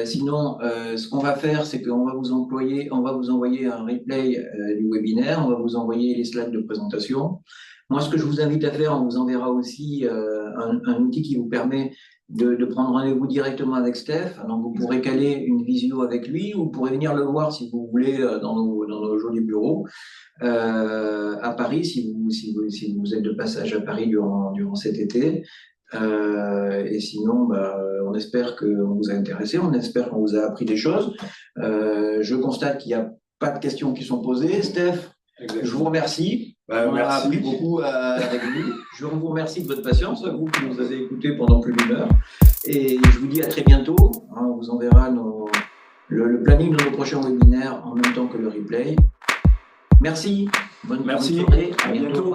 Sinon, ce qu'on va faire, c'est qu'on va vous envoyer un replay du webinaire, on va vous envoyer les slides de présentation. Moi, ce que je vous invite à faire, on vous enverra aussi un outil qui vous permet de prendre rendez-vous directement avec Steph. Donc, vous pourrez caler une visio avec lui, ou vous pourrez venir le voir si vous voulez dans nos jolis bureaux à Paris, si vous êtes de passage à Paris durant cet été. Et sinon, on espère qu'on vous a intéressé, on espère qu'on vous a appris des choses. Je constate qu'il n'y a pas de questions qui sont posées. Steph, exactement. Je vous remercie. On a appris beaucoup avec vous. Je vous remercie de votre patience, vous qui nous avez écoutés pendant plus d'1 heure. Et je vous dis à très bientôt. On vous enverra le planning de nos prochains webinaires en même temps que le replay. Merci. Bonne soirée. À bientôt.